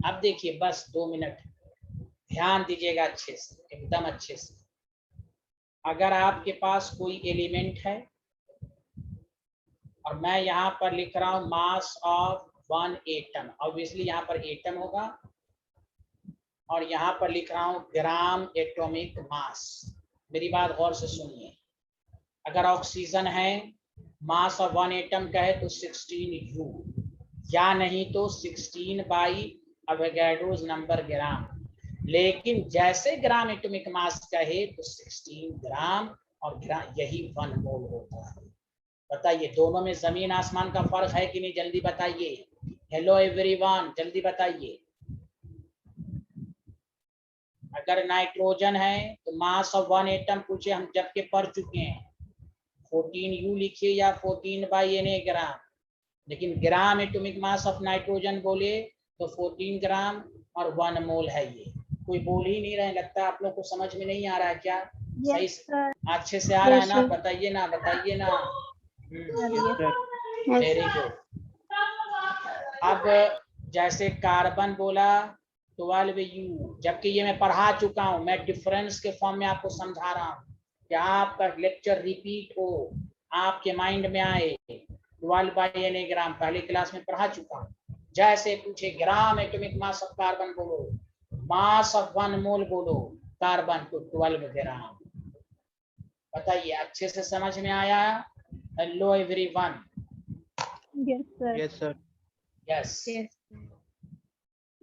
अब देखिए बस 2 मिनट ध्यान दीजिएगा अच्छे से, एकदम अच्छे से। अगर आपके पास कोई एलिमेंट है और मैं यहाँ पर लिख रहा हूँ मास ऑफ 1 एटम, ऑब्वियसली यहाँ पर एटम होगा, और यहाँ पर लिख रहा हूँ ग्राम एटॉमिक मास। मेरी बात गौर से सुनिए। अगर ऑक्सीजन है, मास ऑफ 1 एटम कहे तो 16 U, या नहीं तो 16 बाई अवोगाड्रोस नंबर ग्राम। लेकिन जैसे ग्राम एटॉमिक मास कहे तो 16 ग्राम, और ग्राम यही 1 मोल होता है। बताइए दोनों में जमीन आसमान का फर्क है कि नहीं? जल्दी बताइए। हेलो एवरीवन, जल्दी बताइए। अगर नाइट्रोजन है तो मास ऑफ 1 एटम पूछे, हम जब के पढ़ चुके हैं, 14 U लिखिए या 14 बाई Na ग्राम। लेकिन gram atomic mass of nitrogen बोले तो 14 ग्राम और 1 मोल है। ये कोई बोल ही नहीं रहे, लगता है आप लोग को समझ में नहीं आ रहा है क्या? सही यस सर। अच्छे से आ रहा है Yes, ना? sir. बताइए ना, बताइए ना। Yes, sir. Yes. Very good. अब जैसे कार्बन बोला 12 U, जबकि ये मैं पढ़ा चुका हूं, मैं डिफरेंस के फॉर्म में आपको समझा रहा हूं कि आपका लेक्चर रिपीट हो, आपके माइंड में आए। 12 बाई Na ग्राम पहले क्लास में पढ़ा चुका हूं। जैसे पूछे gram atomic mass of carbon बोलो, मास ऑफ 1 मोल बोलो कार्बन को 12 ग्राम। बताइए अच्छे से समझ में आया? Hello everyone. Yes sir. Yes, sir. Yes. Yes.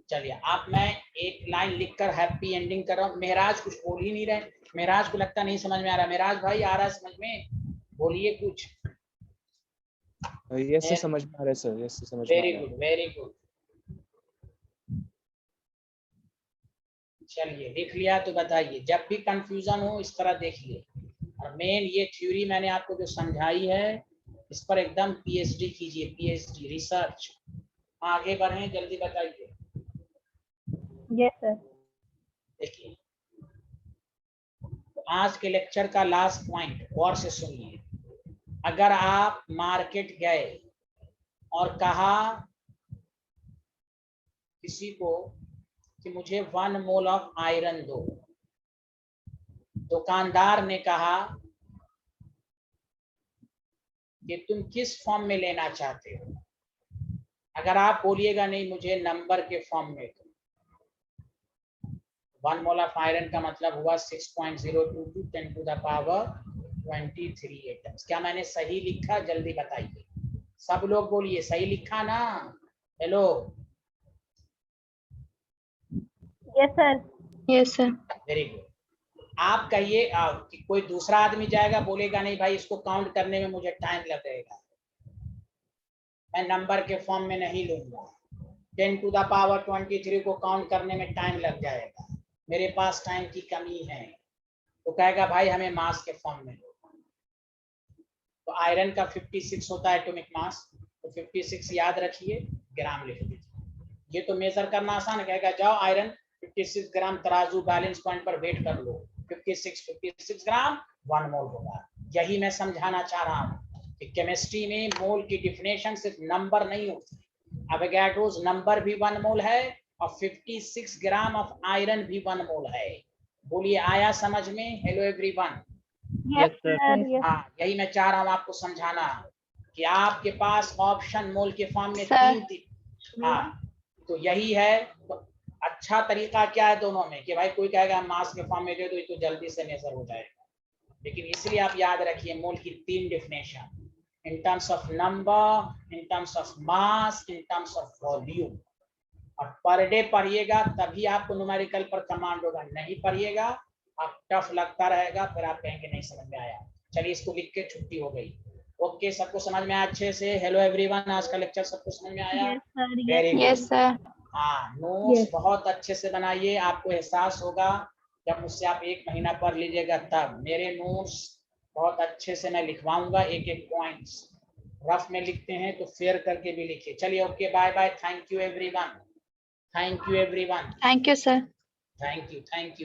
चलिए अब मैं एक लाइन लिखकर हैप्पी एंडिंग कर रहा हूँ। मेहराज कुछ बोल ही नहीं रहे, मेहराज को लगता नहीं समझ में आ रहा। मेहराज भाई आ रहा है समझ में? बोलिए कुछ। यस से समझ में आ रहा है सर, यस से समझ में आ वेरी रहा है। Good, very good. चलिए लिख लिया तो बताइए, जब भी कंफ्यूजन हो इस तरह देखिए। और मेन ये थ्योरी मैंने आपको जो समझाई है इस पर एकदम पीएचडी कीजिए, पीएचडी रिसर्च। आगे बढ़ें, जल्दी बताइए। Yes sir. देखिए तो आज के लेक्चर का लास्ट पॉइंट गौर से सुनिए। अगर आप मार्केट गए और कहा किसी को कि मुझे 1 मोल ऑफ आयरन दो, दुकानदार ने कहा कि तुम किस फॉर्म में लेना चाहते हो। अगर आप बोलिएगा नहीं मुझे नंबर के फॉर्म में दो, 1 मोल ऑफ आयरन का मतलब हुआ 6.022 10 टू द पावर 23 एटम्स। क्या मैंने सही लिखा? जल्दी बताइए, सब लोग बोलिए सही लिखा ना? Hello, yes sir. Yes, sir. Very good. आप कहिए कि कोई दूसरा आदमी जाएगा, बोलेगा नहीं भाई इसको काउंट करने में मुझे टाइम लगेगा, मैं नंबर के फॉर्म में नहीं लूंगा, 10 टू द पावर 23 को काउंट करने में टाइम लग जाएगा, मेरे पास टाइम की कमी है। तो कहेगा भाई हमें मास के फॉर्म में लो। तो आयरन का 56 होता है एटॉमिक मास, तो 56 याद रखिए, ग्राम लिख दीजिए। ये तो मेजर करना आसान है, कहेगा जाओ आयरन 56 ग्राम तराजू बैलेंस पॉइंट पर वेट कर लो, 56 ग्राम 1 मोल होगा। यही मैं समझाना चाह रहा हूँ कि केमिस्ट्री में मोल की डिफिनेशन सिर्फ नंबर नहीं होती। एवोगाड्रोस नंबर भी 1 मोल है और 56 ग्राम ऑफ आयरन भी 1 मोल है। बोलिए आया समझ में? Hello everyone. Yes sir. Sir. Yes. हाँ, यही मैं चाह रहा हूँ आपको समझाना कि आपके पास ऑप्शन मोल के फॉर्म में सर। तीन। हाँ, तो यही है। तो अच्छा तरीका क्या है दोनों में कि भाई कोई कहेगा मास के फॉर्म में दे दो तो जल्दी से मेजर हो जाएगा, लेकिन इसलिए आप याद रखिए मोल की 3 definition, in terms of number, in terms of mass, in terms of volume. और पर डे पढ़िएगा तभी आपको न्यूमेरिकल पर कमांड होगा, नहीं पढ़िएगा आप टफ लगता रहेगा, फिर आप कहेंगे नहीं समझ में आया। चलिए इसको लिख के छुट्टी हो गई। ओके, सबको समझ में आया अच्छे से? हेलो एवरीवन, आज का लेक्चर सबको समझ में आया? Yes sir. Very good. Yes, sir. हाँ, नोट्स Yes. बहुत अच्छे से बनाइए, आपको एहसास होगा जब मुझसे आप 1 महीना पर लीजिएगा तब। मेरे नोट्स बहुत अच्छे से मैं लिखवाऊंगा, एक एक पॉइंट्स रफ में लिखते हैं तो शेयर करके भी लिखिए। चलिए okay, bye bye, thank you everyone, thank you everyone, Thank you, sir. Thank you, thank you.